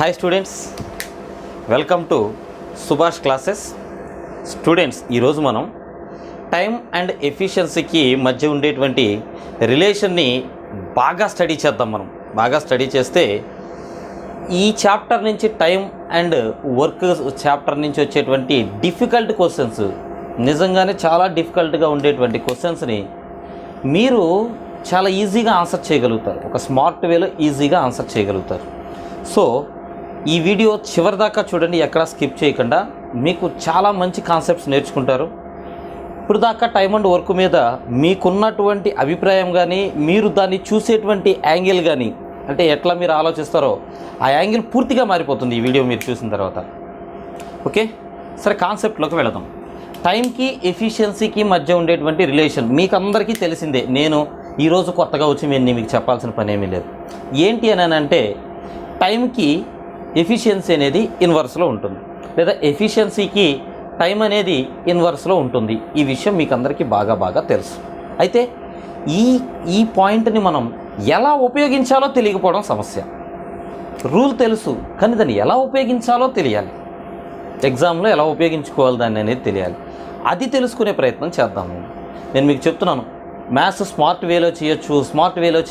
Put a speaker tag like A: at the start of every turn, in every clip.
A: Hi students, welcome to Subhash classes. Students, ఈరోజు మనం time and ఎఫిషియన్సీకి మధ్య ఉండేటువంటి రిలేషన్ని బాగా స్టడీ చేద్దాం. మనం బాగా స్టడీ చేస్తే ఈ చాప్టర్ నుంచి టైం అండ్ వర్క్ చాప్టర్ నుంచి వచ్చేటువంటి డిఫికల్ట్ క్వశ్చన్స్, నిజంగానే చాలా డిఫికల్ట్గా ఉండేటువంటి క్వశ్చన్స్ని మీరు చాలా ఈజీగా ఆన్సర్ చేయగలుగుతారు. ఒక స్మార్ట్ వేలో ఈజీగా ఆన్సర్ చేయగలుగుతారు. సో ఈ వీడియో చివరి దాకా చూడండి, ఎక్కడా స్కిప్ చేయకుండా. మీకు చాలా మంచి కాన్సెప్ట్స్ నేర్చుకుంటారు. ఇప్పుడు దాకా టైం అండ్ వర్క్ మీద మీకున్నటువంటి అభిప్రాయం కానీ, మీరు దాన్ని చూసేటువంటి యాంగిల్ కానీ, అంటే ఎట్లా మీరు ఆలోచిస్తారో ఆ యాంగిల్ పూర్తిగా మారిపోతుంది ఈ వీడియో మీరు చూసిన తర్వాత. ఓకే, సరే కాన్సెప్ట్లోకి వెళదాం. టైంకి ఎఫిషియన్సీకి మధ్య ఉండేటువంటి రిలేషన్ మీకు అందరికీ తెలిసిందే. నేను ఈరోజు కొత్తగా వచ్చి నేను మీకు చెప్పాల్సిన పని ఏమీ లేదు. ఏంటి అని అంటే, టైంకి ఎఫిషియన్సీ అనేది ఇన్వర్స్లో ఉంటుంది, లేదా ఎఫిషియన్సీకి టైం అనేది ఇన్వర్స్లో ఉంటుంది. ఈ విషయం మీకు అందరికీ బాగా తెలుసు. అయితే ఈ పాయింట్ని మనం ఎలా ఉపయోగించాలో తెలియకపోవడం సమస్య. రూల్ తెలుసు, కానీ దాన్ని ఎలా ఉపయోగించాలో తెలియాలి. ఎగ్జామ్లో ఎలా ఉపయోగించుకోవాలి దాన్ని అనేది తెలియాలి. అది తెలుసుకునే ప్రయత్నం చేద్దాం. నేను మీకు చెప్తున్నాను, మ్యాథ్స్ స్మార్ట్ వేలో చేయొచ్చు, స్మార్ట్ వేలో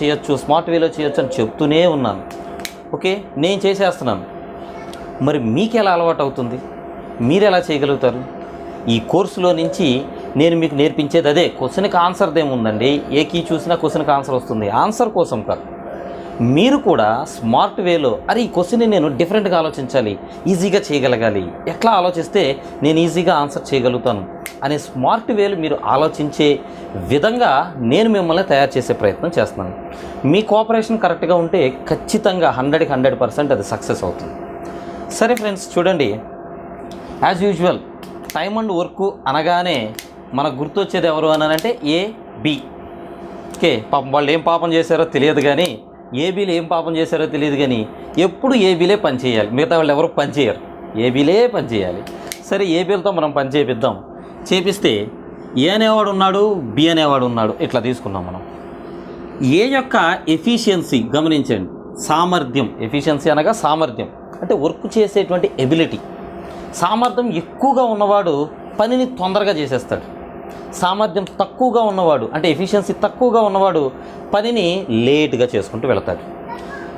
A: చేయొచ్చు అని చెప్తూనే ఉన్నాను. ఓకే, నేను చేసేస్తున్నాను. మరి మీకు ఎలా అలవాటు అవుతుంది? మీరు ఎలా చేయగలుగుతారు? ఈ కోర్సులో నుంచి నేను మీకు నేర్పించేది అదే. క్వశ్చన్కి ఆన్సర్ ఏముందండి, ఏ కీ చూసినా క్వశ్చన్కి ఆన్సర్ వస్తుంది. ఆన్సర్ కోసం కాదు, మీరు కూడా స్మార్ట్ వేలో ఈ క్వశ్చన్ని నేను డిఫరెంట్గా ఆలోచించాలి, ఈజీగా చేయగలగాలి, ఎట్లా ఆలోచిస్తే నేను ఈజీగా ఆన్సర్ చేయగలుగుతాను అనే స్మార్ట్ వేలు మీరు ఆలోచించే విధంగా నేను మిమ్మల్ని తయారు చేసే ప్రయత్నం చేస్తున్నాను. మీ కోఆపరేషన్ కరెక్ట్గా ఉంటే ఖచ్చితంగా 100% అది సక్సెస్ అవుతుంది. సరే ఫ్రెండ్స్, చూడండి, as usual time and work అనగానే మనకు గుర్తొచ్చేది ఎవరు అని అంటే ఏబి. ఓకే, పాపం వాళ్ళు ఏం పాపం చేశారో తెలియదు, కానీ ఏబీలు ఏం పాపం చేశారో తెలియదు, కానీ ఎప్పుడు ఏబీలే పని చేయాలి, మిగతా వాళ్ళు ఎవరు పని చేయరు, ఏబీలే పని చేయాలి. సరే, ఏబీలతో మనం పని చేపిద్దాం. చేపిస్తే ఏ అనేవాడు ఉన్నాడు, బి అనేవాడు ఉన్నాడు, ఇట్లా తీసుకున్నాం మనం. ఏ యొక్క ఎఫిషియన్సీ గమనించండి, సామర్థ్యం. ఎఫిషియన్సీ అనగా సామర్థ్యం, అంటే వర్క్ చేసేటువంటి ఎబిలిటీ. సామర్థ్యం ఎక్కువగా ఉన్నవాడు పనిని తొందరగా చేసేస్తాడు. సామర్థ్యం తక్కువగా ఉన్నవాడు, అంటే ఎఫిషియన్సీ తక్కువగా ఉన్నవాడు పనిని లేట్గా చేసుకుంటూ వెళతాడు.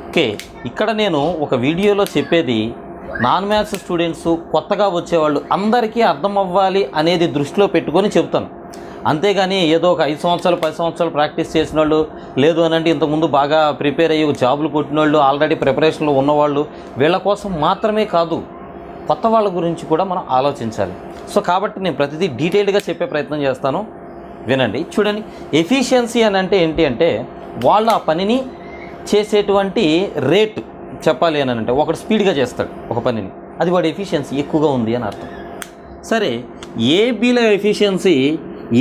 A: ఓకే, ఇక్కడ నేను ఒక వీడియోలో చెప్పేది నాన్ మ్యాథ్స్ స్టూడెంట్స్, కొత్తగా వచ్చేవాళ్ళు అందరికీ అర్థం అవ్వాలి అనేది దృష్టిలో పెట్టుకొని చెప్తాను. అంతేగాని ఏదో ఒక 5 సంవత్సరాలు 10 సంవత్సరాలు ప్రాక్టీస్ చేసిన వాళ్ళు, లేదు అని అంటే ఇంతకుముందు బాగా ప్రిపేర్ అయ్యి జాబులు కొట్టిన వాళ్ళు, ఆల్రెడీ ప్రిపరేషన్లో ఉన్నవాళ్ళు, వీళ్ళ కోసం మాత్రమే కాదు, కొత్త వాళ్ళ గురించి కూడా మనం ఆలోచించాలి. సో కాబట్టి నేను ప్రతిదీ డీటెయిల్డ్గా చెప్పే ప్రయత్నం చేస్తాను, వినండి. చూడండి, ఎఫిషియన్సీ అని అంటే ఏంటి అంటే, వాళ్ళు ఆ పనిని చేసేటువంటి రేటు చెప్పాలి అని అంటే, ఒకడు స్పీడ్గా చేస్తాడు ఒక పనిని, అది వాడి ఎఫిషియన్సీ ఎక్కువగా ఉంది అని అర్థం. సరే, ఏబీల ఎఫిషియన్సీ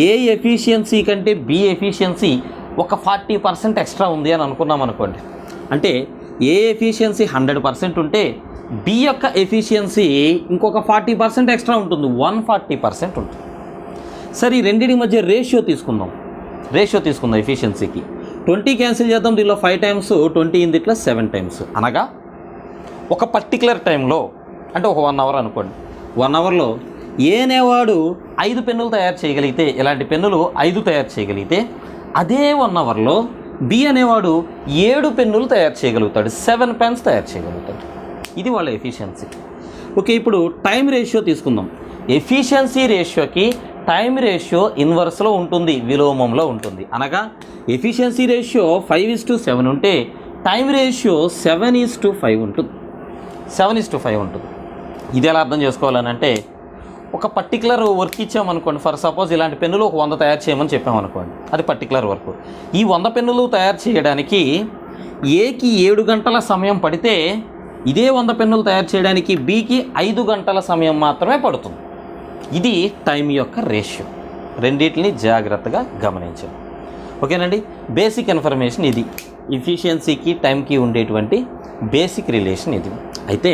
A: ఏ ఎఫిషియన్సీ కంటే బి ఎఫిషియన్సీ ఒక 40% ఎక్స్ట్రా ఉంది అని అనుకున్నాం అనుకోండి. అంటే ఏ ఎఫిషియన్సీ 100% ఉంటే బి యొక్క ఎఫిషియన్సీ ఇంకొక 40% ఎక్స్ట్రా ఉంటుంది, 140% ఉంటుంది. సరే, ఈ రెండింటి మధ్య రేషియో తీసుకుందాం ఎఫిషియన్సీకి. 20 క్యాన్సిల్ చేద్దాం, దీనిలో 5 టైమ్స్ 20 ఇన్ దిట్లో 7 టైమ్స్. అనగా ఒక పర్టికులర్ టైంలో, అంటే ఒక 1 అవర్ అనుకోండి, 1 అవర్లో ఏ అనేవాడు 5 పెన్నులు తయారు చేయగలిగితే, ఇలాంటి పెన్నులు 5 తయారు చేయగలిగితే, అదే 1 అవర్లో బి అనేవాడు 7 పెన్నులు తయారు చేయగలుగుతాడు, 7 పెన్స్ తయారు చేయగలుగుతాడు. ఇది వాళ్ళ ఎఫిషియన్సీ. ఓకే, ఇప్పుడు టైం రేషియో తీసుకుందాం. ఎఫిషియన్సీ రేషియోకి టైం రేషియో ఇన్వర్స్లో ఉంటుంది, విలోమంలో ఉంటుంది. అనగా ఎఫిషియన్సీ రేషియో 5:7 ఉంటే టైం రేషియో 7:5 ఉంటుంది. 7:5 ఉంటుంది. ఇది ఎలా అర్థం చేసుకోవాలనంటే, ఒక పర్టికులర్ వర్క్ ఇచ్చామనుకోండి, ఫర్ సపోజ్ ఇలాంటి పెన్నులు ఒక 100 తయారు చేయమని చెప్పామనుకోండి, అది పర్టికులర్ వర్క్. ఈ 100 పెన్నులు తయారు చేయడానికి ఏకి 7 గంటల సమయం పడితే, ఇదే 100 పెన్నులు తయారు చేయడానికి బికి 5 గంటల సమయం మాత్రమే పడుతుంది. ఇది టైం యొక్క రేషియో. రెండింటిని జాగ్రత్తగా గమనించాలి. ఓకేనండి, బేసిక్ ఇన్ఫర్మేషన్ ఇది. ఎఫిషియన్సీకి టైంకి ఉండేటువంటి బేసిక్ రిలేషన్ ఇది. అయితే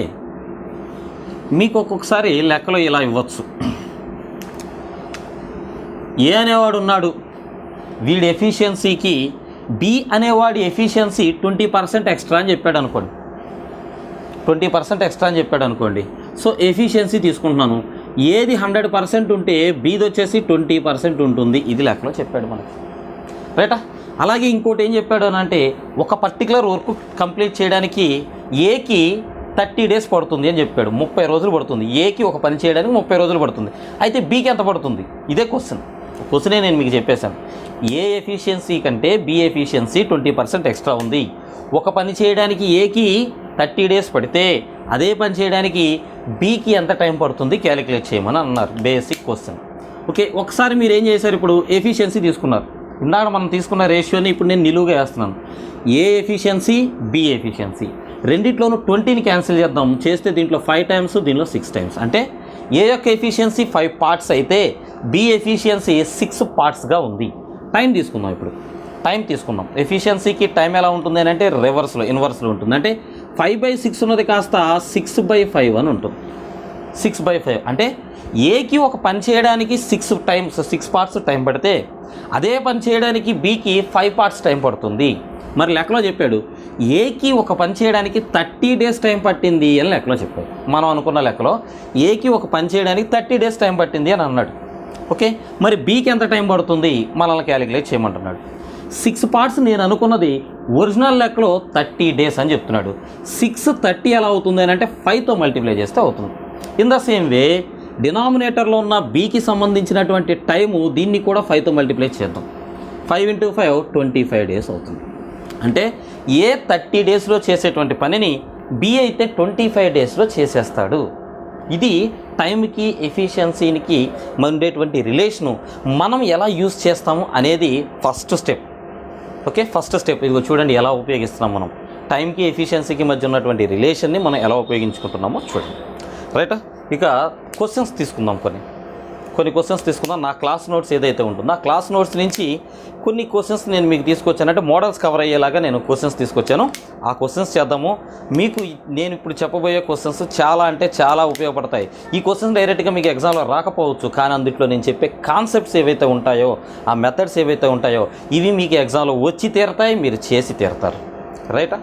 A: మీకు ఒక్కొక్కసారి లెక్కలో ఇలా ఇవ్వచ్చు, ఏ అనేవాడు ఉన్నాడు, వీడి ఎఫిషియన్సీకి బి అనేవాడి ఎఫిషియన్సీ 20% ఎక్స్ట్రా అని చెప్పాడు అనుకోండి. 20% ఎక్స్ట్రా అని చెప్పాడు అనుకోండి. సో ఎఫిషియన్సీ తీసుకుంటున్నాను. ఏది 100% ఉంటే బీది వచ్చేసి 20% ఉంటుంది. ఇది లెక్కలో చెప్పాడు మనకి, రైటా. అలాగే ఇంకోటి ఏం చెప్పాడు అని అంటే, ఒక పర్టికులర్ వర్క్ కంప్లీట్ చేయడానికి ఏకి 30 డేస్ పడుతుంది అని చెప్పాడు. 30 రోజులు పడుతుంది. ఏకి ఒక పని చేయడానికి 30 రోజులు పడుతుంది. అయితే బీకి ఎంత పడుతుంది? ఇదే క్వశ్చనే నేను మీకు చెప్పేశాను. ఏ ఎఫిషియన్సీ కంటే బి ఎఫిషియన్సీ 20% ఎక్స్ట్రా ఉంది. ఒక పని చేయడానికి ఏకి 30 డేస్ పడితే అదే పని చేయడానికి బీకి ఎంత టైం పడుతుంది క్యాలిక్యులేట్ చేయమని అన్నారు. Basic question. ఓకే, ఒకసారి మీరు ఏం చేశారు, ఇప్పుడు ఎఫిషియన్సీ తీసుకున్నారు. ఇందాక మనం తీసుకున్న రేషియోని ఇప్పుడు నేను నిలువుగా వేస్తున్నాను. ఏ ఎఫిషియన్సీ, బి ఎఫిషియన్సీ, రెండిట్లోనూ 20ని క్యాన్సిల్ చేద్దాం. చేస్తే దీంట్లో 5 టైమ్స్, దీనిలో 6 టైమ్స్. అంటే ఏ యొక్క ఎఫిషియన్సీ 5 పార్ట్స్ అయితే బి ఎఫిషియన్సీ 6 పార్ట్స్గా ఉంది. టైం తీసుకుందాం. ఇప్పుడు టైం తీసుకుందాం. ఎఫిషియన్సీకి టైం ఎలా ఉంటుంది అని అంటే ఇన్వర్స్లో ఉంటుంది. అంటే 5/6 ఉన్నది కాస్త 6/5 అని ఉంటుంది. 6/5 అంటే ఏకి ఒక పని చేయడానికి 6 పార్ట్స్ టైం పడితే అదే పని చేయడానికి బీకి 5 పార్ట్స్ టైం పడుతుంది. మరి లెక్కలో చెప్పాడు ఏకి ఒక పని చేయడానికి 30 డేస్ టైం పట్టింది అని లెక్కలో చెప్పాడు. మనం అనుకున్న లెక్కలో ఏకి ఒక పని చేయడానికి 30 డేస్ టైం పట్టింది అని అన్నాడు. ఓకే, మరి బీకి ఎంత టైం పడుతుంది మనల్ని క్యాలిక్యులేట్ చేయమంటున్నాడు. 6 పార్ట్స్ నేను అనుకున్నది ఒరిజినల్ లెక్కలో 30 డేస్ అని చెప్తున్నాడు. 6/30 ఎలా అవుతుంది అని అంటే 5తో మల్టిప్లై చేస్తే అవుతుంది. ఇన్ ద సేమ్ వే డినామినేటర్లో ఉన్న బీకి సంబంధించినటువంటి టైము దీన్ని కూడా 5తో మల్టిప్లై చేద్దాం. 5 × 5 25 డేస్ అవుతుంది. అంటే ఏ 30 డేస్లో చేసేటువంటి పనిని బి అయితే 25 డేస్లో చేసేస్తాడు. ఇది టైంకి ఎఫిషియన్సీకి ఉండేటువంటి రిలేషను మనం ఎలా యూజ్ చేస్తాము అనేది first step. Okay, first step ఇదిగో చూడండి ఎలా ఉపయోగిస్తున్నాం మనం. టైంకి ఎఫిషియన్సీకి మధ్య ఉన్నటువంటి రిలేషన్ని మనం ఎలా ఉపయోగించుకుంటున్నామో చూడండి, రైటా. ఇక క్వశ్చన్స్ తీసుకుందాం. కొన్ని క్వశ్చన్స్ తీసుకుందాం. నా క్లాస్ నోట్స్ ఏదైతే ఉంటుందో ఆ క్లాస్ నోట్స్ నుంచి కొన్ని క్వశ్చన్స్ నేను మీకు తీసుకొచ్చానంటే మోడల్స్ కవర్ అయ్యేలాగా నేను క్వశ్చన్స్ తీసుకొచ్చాను. ఆ క్వశ్చన్స్ చేద్దాము. మీకు నేను ఇప్పుడు చెప్పబోయే క్వశ్చన్స్ చాలా అంటే చాలా ఉపయోగపడతాయి. ఈ క్వశ్చన్స్ డైరెక్ట్గా మీకు ఎగ్జామ్లో రాకపోవచ్చు, కానీ అందులో నేను చెప్పే కాన్సెప్ట్స్ ఏవైతే ఉంటాయో, ఆ మెథడ్స్ ఏవైతే ఉంటాయో ఇవి మీకు ఎగ్జామ్లో వచ్చి తీరతాయి, మీరు చేసి తీరతారు, రైటా.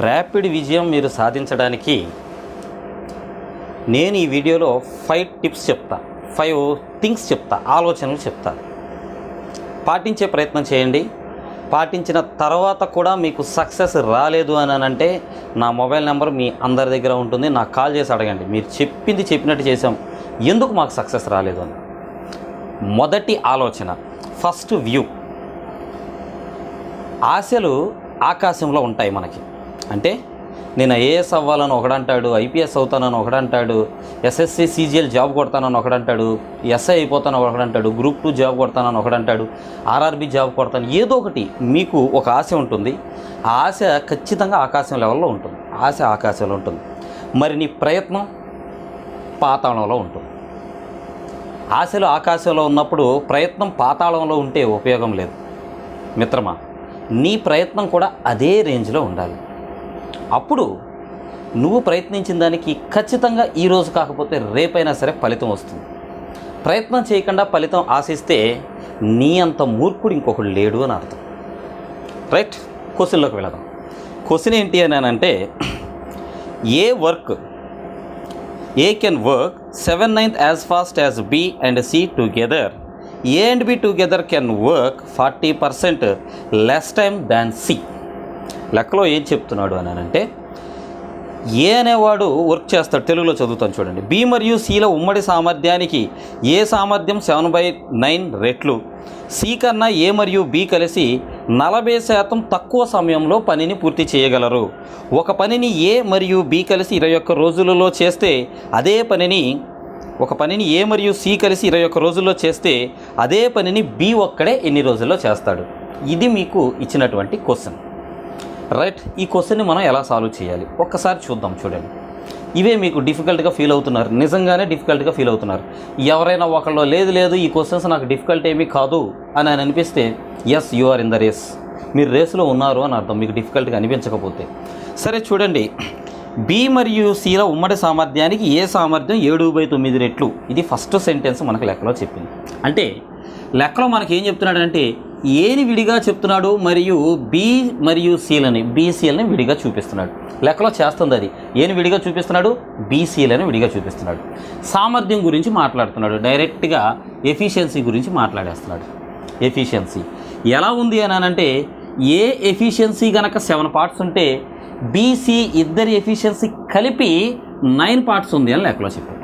A: ర్యాపిడ్ విజయం మీరు సాధించడానికి నేను ఈ వీడియోలో 5 టిప్స్ చెప్తా, 5 థింగ్స్ చెప్తా, ఆలోచనలు చెప్తా. పాటించే ప్రయత్నం చేయండి. పాటించిన తర్వాత కూడా మీకు సక్సెస్ రాలేదు అని అంటే నా మొబైల్ నెంబర్ మీ అందరి దగ్గర ఉంటుంది. నాకు కాల్ చేసి అడగండి, మీరు చెప్పినట్టు చేసాం, ఎందుకు మాకు సక్సెస్ రాలేదు అని. మొదటి ఆలోచన, ఫస్ట్ వ్యూ. ఆశలు ఆకాశంలో ఉంటాయి మనకి. అంటే నేను ఐఏఎస్ అవ్వాలని ఒకడంటాడు, ఐపీఎస్ అవుతానని ఒకడంటాడు, ఎస్ఎస్సి సిజిఎల్ జాబ్ కొడతానని ఒకడంటాడు, ఎస్ఐ అయిపోతానని ఒకడంటాడు, గ్రూప్ 2 జాబ్ కొడతానని ఒకడంటాడు, ఆర్ఆర్బి జాబ్ కొడతాను. ఏదో ఒకటి మీకు ఒక ఆశ ఉంటుంది. ఆ ఆశ ఖచ్చితంగా ఆకాశం లెవెల్లో ఉంటుంది. ఆశ ఆకాశంలో ఉంటుంది. మరి నీ ప్రయత్నం పాతాళంలో ఉంటుంది. ఆశలు ఆకాశంలో ఉన్నప్పుడు ప్రయత్నం పాతాళంలో ఉంటే ఉపయోగం లేదు మిత్రమా. నీ ప్రయత్నం కూడా అదే రేంజ్లో ఉండాలి. అప్పుడు నువ్వు ప్రయత్నించిన దానికి ఖచ్చితంగా ఈరోజు కాకపోతే రేపైనా సరే ఫలితం వస్తుంది. ప్రయత్నం చేయకుండా ఫలితం ఆశిస్తే నీ అంత మూర్ఖుడు ఇంకొకడు లేడు అని అర్థం, రైట్. క్వశ్చన్లోకి వెళదాం. క్వశ్చన్ ఏంటి అని అంటే, ఏ work A can work 7/9 as fast as B and C together. A and B together can work 40% less time than C. లెక్కలో ఏం చెప్తున్నాడు అని అంటే, ఏ అనేవాడు వర్క్ చేస్తాడు. తెలుగులో చదువుతాను చూడండి. బి మరియు సిల ఉమ్మడి సామర్థ్యానికి ఏ సామర్థ్యం 7/9 రెట్లు. సి కన్నా ఏ మరియు బి కలిసి 40% తక్కువ సమయంలో పనిని పూర్తి చేయగలరు. ఒక పనిని ఏ మరియు బి కలిసి 21 రోజులలో చేస్తే అదే పనిని ఏ మరియు సి కలిసి 21 రోజుల్లో చేస్తే అదే పనిని బి ఒక్కడే ఎన్ని రోజుల్లో చేస్తాడు. ఇది మీకు ఇచ్చినటువంటి క్వశ్చన్, రైట్. ఈ క్వశ్చన్ని మనం ఎలా సాల్వ్ చేయాలి ఒక్కసారి చూద్దాం. చూడండి, ఇవే మీకు డిఫికల్ట్గా ఫీల్ అవుతున్నారు, నిజంగానే డిఫికల్ట్గా ఫీల్ అవుతున్నారు. ఎవరైనా ఒకళ్ళు లేదు ఈ క్వశ్చన్స్ నాకు డిఫికల్ట్ ఏమీ కాదు అని అనిపిస్తే yes, you are in the race. మీరు రేస్లో ఉన్నారు అని అర్థం, మీకు డిఫికల్ట్గా అనిపించకపోతే. సరే చూడండి, బి మరియు సిల ఉమ్మడి సామర్థ్యానికి ఏ సామర్థ్యం 7/9 రెట్లు. ఇది ఫస్ట్ సెంటెన్స్ మనకు లెక్కలో చెప్పింది. అంటే లెక్కలో మనకి ఏం చెప్తున్నాడు అంటే ఏని విడిగా చెప్తున్నాడు మరియు బి మరియు సిలని బీసీలని విడిగా చూపిస్తున్నాడు. లెక్కలో చేస్తుంది అది. ఏని విడిగా చూపిస్తున్నాడు, బీసీలని విడిగా చూపిస్తున్నాడు. సామర్థ్యం గురించి మాట్లాడుతున్నాడు, డైరెక్ట్గా ఎఫిషియన్సీ గురించి మాట్లాడేస్తున్నాడు. ఎఫిషియన్సీ ఎలా ఉంది అని అంటే ఏ ఎఫిషియన్సీ కనుక 7 పార్ట్స్ ఉంటే బీసీ ఇద్దరి ఎఫిషియన్సీ కలిపి 9 పార్ట్స్ ఉంది అని లెక్కలో చెప్పాడు.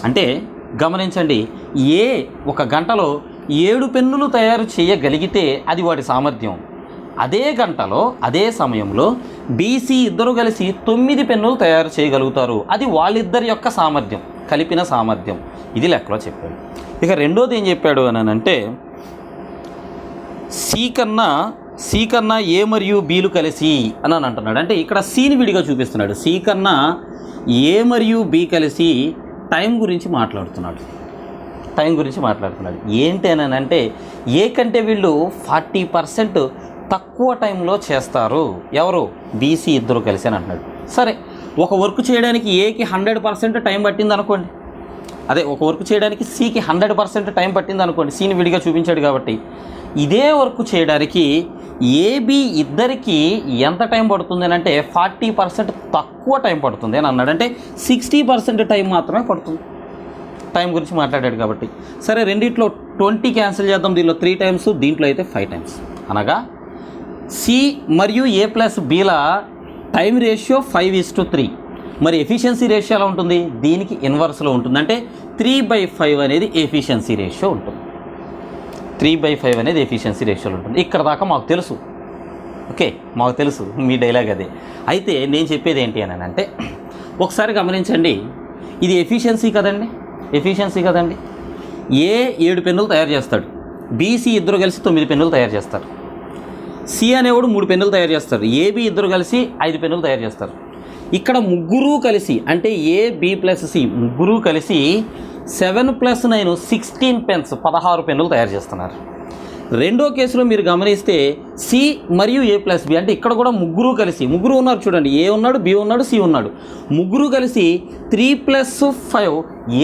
A: అంటే గమనించండి, ఏ ఒక గంటలో 7 పెన్నులు తయారు చేయగలిగితే అది వాడి సామర్థ్యం. అదే గంటలో అదే సమయంలో బీసీ ఇద్దరు కలిసి 9 పెన్నులు తయారు చేయగలుగుతారు. అది వాళ్ళిద్దరి యొక్క సామర్థ్యం, కలిపిన సామర్థ్యం. ఇది లెక్కలో చెప్పాడు. ఇక రెండోది ఏం చెప్పాడు అని అంటే సి కన్నా ఏ మరియు బీలు కలిసి అని అంటున్నాడు. అంటే ఇక్కడ సిని విడిగా చూపిస్తున్నాడు. సి కన్నా ఏ మరియు బి కలిసి టైం గురించి మాట్లాడుతున్నాడు. ఏంటి అని అంటే ఏ కంటే వీళ్ళు 40% తక్కువ టైంలో చేస్తారు. ఎవరు? బీసీ ఇద్దరు కలిసి అని అంటున్నాడు. సరే, ఒక వర్క్ చేయడానికి ఏకి 100% టైం పట్టింది అనుకోండి. అదే ఒక వర్క్ చేయడానికి సికి 100% టైం పట్టింది అనుకోండి. సిని విడిగా చూపించాడు కాబట్టి ఇదే వర్క్ చేయడానికి ఏబి ఇద్దరికి ఎంత టైం పడుతుంది అని అంటే 40% తక్కువ టైం పడుతుంది అని అన్నాడు. అంటే 60% టైం మాత్రమే పడుతుంది. టైం గురించి మాట్లాడాడు కాబట్టి. సరే, రెండిట్లో 20 క్యాన్సిల్ చేద్దాం. దీనిలో 3 టైమ్స్, దీంట్లో అయితే 5 టైమ్స్. అనగా సి మరియు ఏ ప్లస్ బీల టైం రేషియో 5:3. మరి ఎఫిషియన్సీ రేషియో ఎలా ఉంటుంది? దీనికి ఇన్వర్స్లో ఉంటుంది. అంటే 3/5 అనేది ఎఫిషియన్సీ రేషియో ఉంటుంది. 3/5 అనేది ఎఫిషియన్సీ రేషియోలో ఉంటుంది. ఇక్కడ దాకా మాకు తెలుసు. ఓకే, మాకు తెలుసు మీ డైలాగ్ అదే. అయితే నేను చెప్పేది ఏంటి అని అంటే ఒకసారి గమనించండి. ఇది ఎఫిషియన్సీ కదండి. ఏ 7 పెన్నులు తయారు చేస్తాడు. బీసీ ఇద్దరు కలిసి 9 పెన్నులు తయారు చేస్తారు. సి అనేవాడు 3 పెన్నులు తయారు చేస్తారు. ఏబి ఇద్దరు కలిసి 5 పెన్నులు తయారు చేస్తారు. ఇక్కడ ముగ్గురు కలిసి అంటే ఏ బి ప్లస్ సి ముగ్గురు కలిసి 7 + 9 16 పెన్స్ 16 పెన్నులు తయారు చేస్తున్నారు. రెండో కేసులో మీరు గమనిస్తే సి మరియు ఏ ప్లస్ బి అంటే ఇక్కడ కూడా ముగ్గురు ఉన్నారు. చూడండి, ఏ ఉన్నాడు, బి ఉన్నాడు, సి ఉన్నాడు. ముగ్గురు కలిసి 3 + 5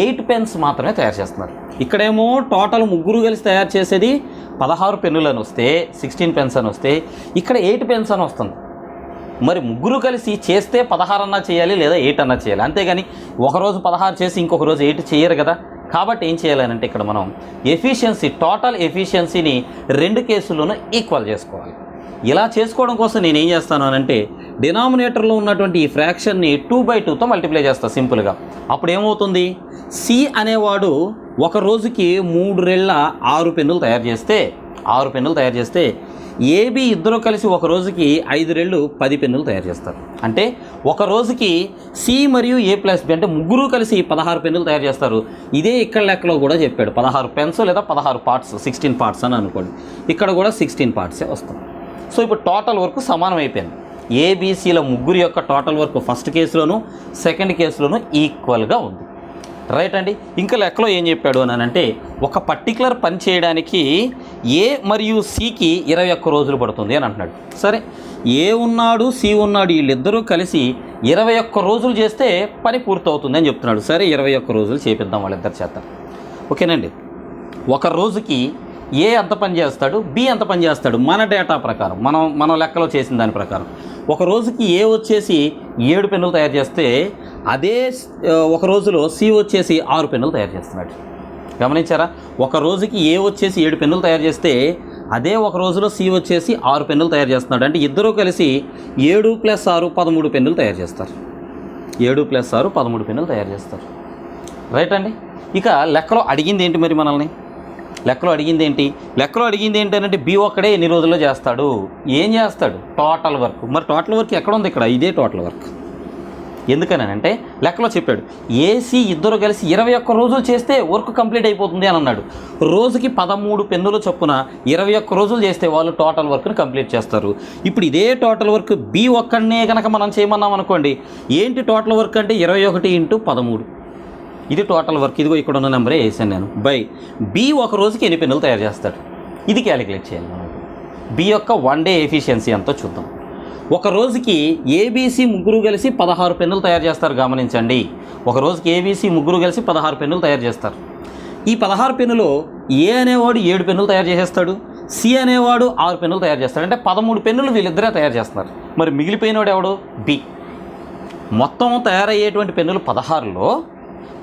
A: 8 పెన్స్ మాత్రమే తయారు చేస్తున్నారు. ఇక్కడేమో టోటల్ ముగ్గురు కలిసి తయారు చేసేది 16 పెన్నులు అని వస్తే 16 పెన్స్ అని వస్తే ఇక్కడ 8 పెన్స్ అని వస్తుంది. మరి ముగ్గురు కలిసి చేస్తే 16 అన్నా చేయాలి లేదా 8 అన్నా చేయాలి. అంతేగాని ఒకరోజు 16 చేసి ఇంకొక రోజు 8 చేయరు కదా. కాబట్టి ఏం చేయాలంటే ఇక్కడ మనం టోటల్ ఎఫిషియన్సీని 2 కేసుల్లోనూ ఈక్వల్ చేసుకోవాలి. ఇలా చేసుకోవడం కోసం నేను ఏం చేస్తాను అని అంటే డినామినేటర్లో ఉన్నటువంటి ఈ ఫ్రాక్షన్ని 2/2తో మల్టిప్లై చేస్తాను సింపుల్గా. అప్పుడు ఏమవుతుంది? సి అనేవాడు ఒక రోజుకి 3 రెళ్ళ 6 పెన్నులు తయారు చేస్తే ఏబి ఇద్దరు కలిసి ఒక రోజుకి 5 రెళ్ళు 10 పెన్నులు తయారు చేస్తారు. అంటే ఒక రోజుకి సి మరియు ఏ ప్లస్ బి అంటే ముగ్గురు కలిసి 16 పెన్నులు తయారు చేస్తారు. ఇదే ఇక్కడ లెక్కలో కూడా చెప్పాడు 16 పెన్స్ లేదా 16 పార్ట్స్ 16 పార్ట్స్ అని అనుకోండి. ఇక్కడ కూడా 16 పార్ట్సే వస్తుంది. సో ఇప్పుడు టోటల్ వర్క్ సమానం అయిపోయింది. ఏబిసిల ముగ్గురు యొక్క టోటల్ వర్క్ ఫస్ట్ కేసులోను సెకండ్ కేసులోను ఈక్వల్గా ఉంది. రైట్ అండి. ఇంకా లెక్కలో ఏం చెప్పాడు అని అంటే ఒక పర్టికులర్ పని చేయడానికి ఏ మరియు సికి 21 రోజులు పడుతుంది అని అంటున్నాడు. సరే, ఏ ఉన్నాడు, సి ఉన్నాడు, వీళ్ళిద్దరూ కలిసి 21 రోజులు చేస్తే పని పూర్తవుతుంది అని చెప్తున్నాడు. సరే, 21 రోజులు చేపిద్దాం వాళ్ళిద్దరు చేత. ఓకేనండి. ఒక రోజుకి ఏ ఎంత పని చేస్తాడు, బి ఎంత పని చేస్తాడు మన డేటా ప్రకారం, మనం లెక్కలో చేసిన దాని ప్రకారం ఒక రోజుకి ఏ వచ్చేసి 7 పెన్నులు తయారు చేస్తే అదే ఒక రోజులో సి వచ్చేసి 6 పెన్నులు తయారు చేస్తున్నాడు. గమనించారా? ఒక రోజుకి ఏ వచ్చేసి 7 పెన్నులు తయారు చేస్తే అదే ఒక రోజులో సి వచ్చేసి 6 పెన్నులు తయారు చేస్తున్నాడు. అంటే ఇద్దరూ కలిసి 7 + 6 13 పెన్నులు తయారు చేస్తారు. 7 + 6 13 పెన్నులు తయారు చేస్తారు. రైట్ అండి. ఇక లెక్కలో అడిగింది ఏంటి మరి మనల్ని? లెక్కలో అడిగింది ఏంటి అంటే బి ఒక్కడే ఎన్ని రోజుల్లో చేస్తాడు? ఏం చేస్తాడు? Total work. మరి టోటల్ వర్క్ ఎక్కడ ఉంది? ఇక్కడ. ఇదే టోటల్ వర్క్. ఎందుకని అంటే లెక్కలో చెప్పాడు ఏసీ ఇద్దరు కలిసి 21 రోజులు చేస్తే వర్క్ కంప్లీట్ అయిపోతుంది అని అన్నాడు. రోజుకి 13 పెన్నులు చొప్పున 21 రోజులు చేస్తే వాళ్ళు టోటల్ వర్క్ని కంప్లీట్ చేస్తారు. ఇప్పుడు ఇదే టోటల్ వర్క్ బి ఒక్కడనే కనుక మనం చేయమన్నాం అనుకోండి, ఏంటి టోటల్ వర్క్ అంటే 21 × 13. ఇది టోటల్ వర్క్. ఇదిగో ఇక్కడ ఉన్న నెంబరే వేసాను నేను. బై బి ఒక రోజుకి ఎన్ని పెన్నులు తయారు చేస్తాడు, ఇది క్యాలిక్యులేట్ చేయాలి మనం. బి యొక్క 1 డే ఎఫిషియన్సీ ఎంతో చూద్దాం. ఒక రోజుకి ఏబీసీ ముగ్గురు కలిసి 16 పెన్నులు తయారు చేస్తారు. గమనించండి, ఒక రోజుకి ఏబీసీ ముగ్గురు కలిసి 16 పెన్నులు తయారు చేస్తారు. ఈ 16 పెన్నులో ఏ అనేవాడు 7 పెన్నులు తయారు చేసేస్తాడు, సి అనేవాడు 6 పెన్నులు తయారు చేస్తాడు. అంటే 13 పెన్నులు వీళ్ళిద్దరే తయారు చేస్తున్నారు. మరి మిగిలిపోయినవాడు ఎవడు? బి. మొత్తం తయారయ్యేటువంటి పెన్నులు 16లో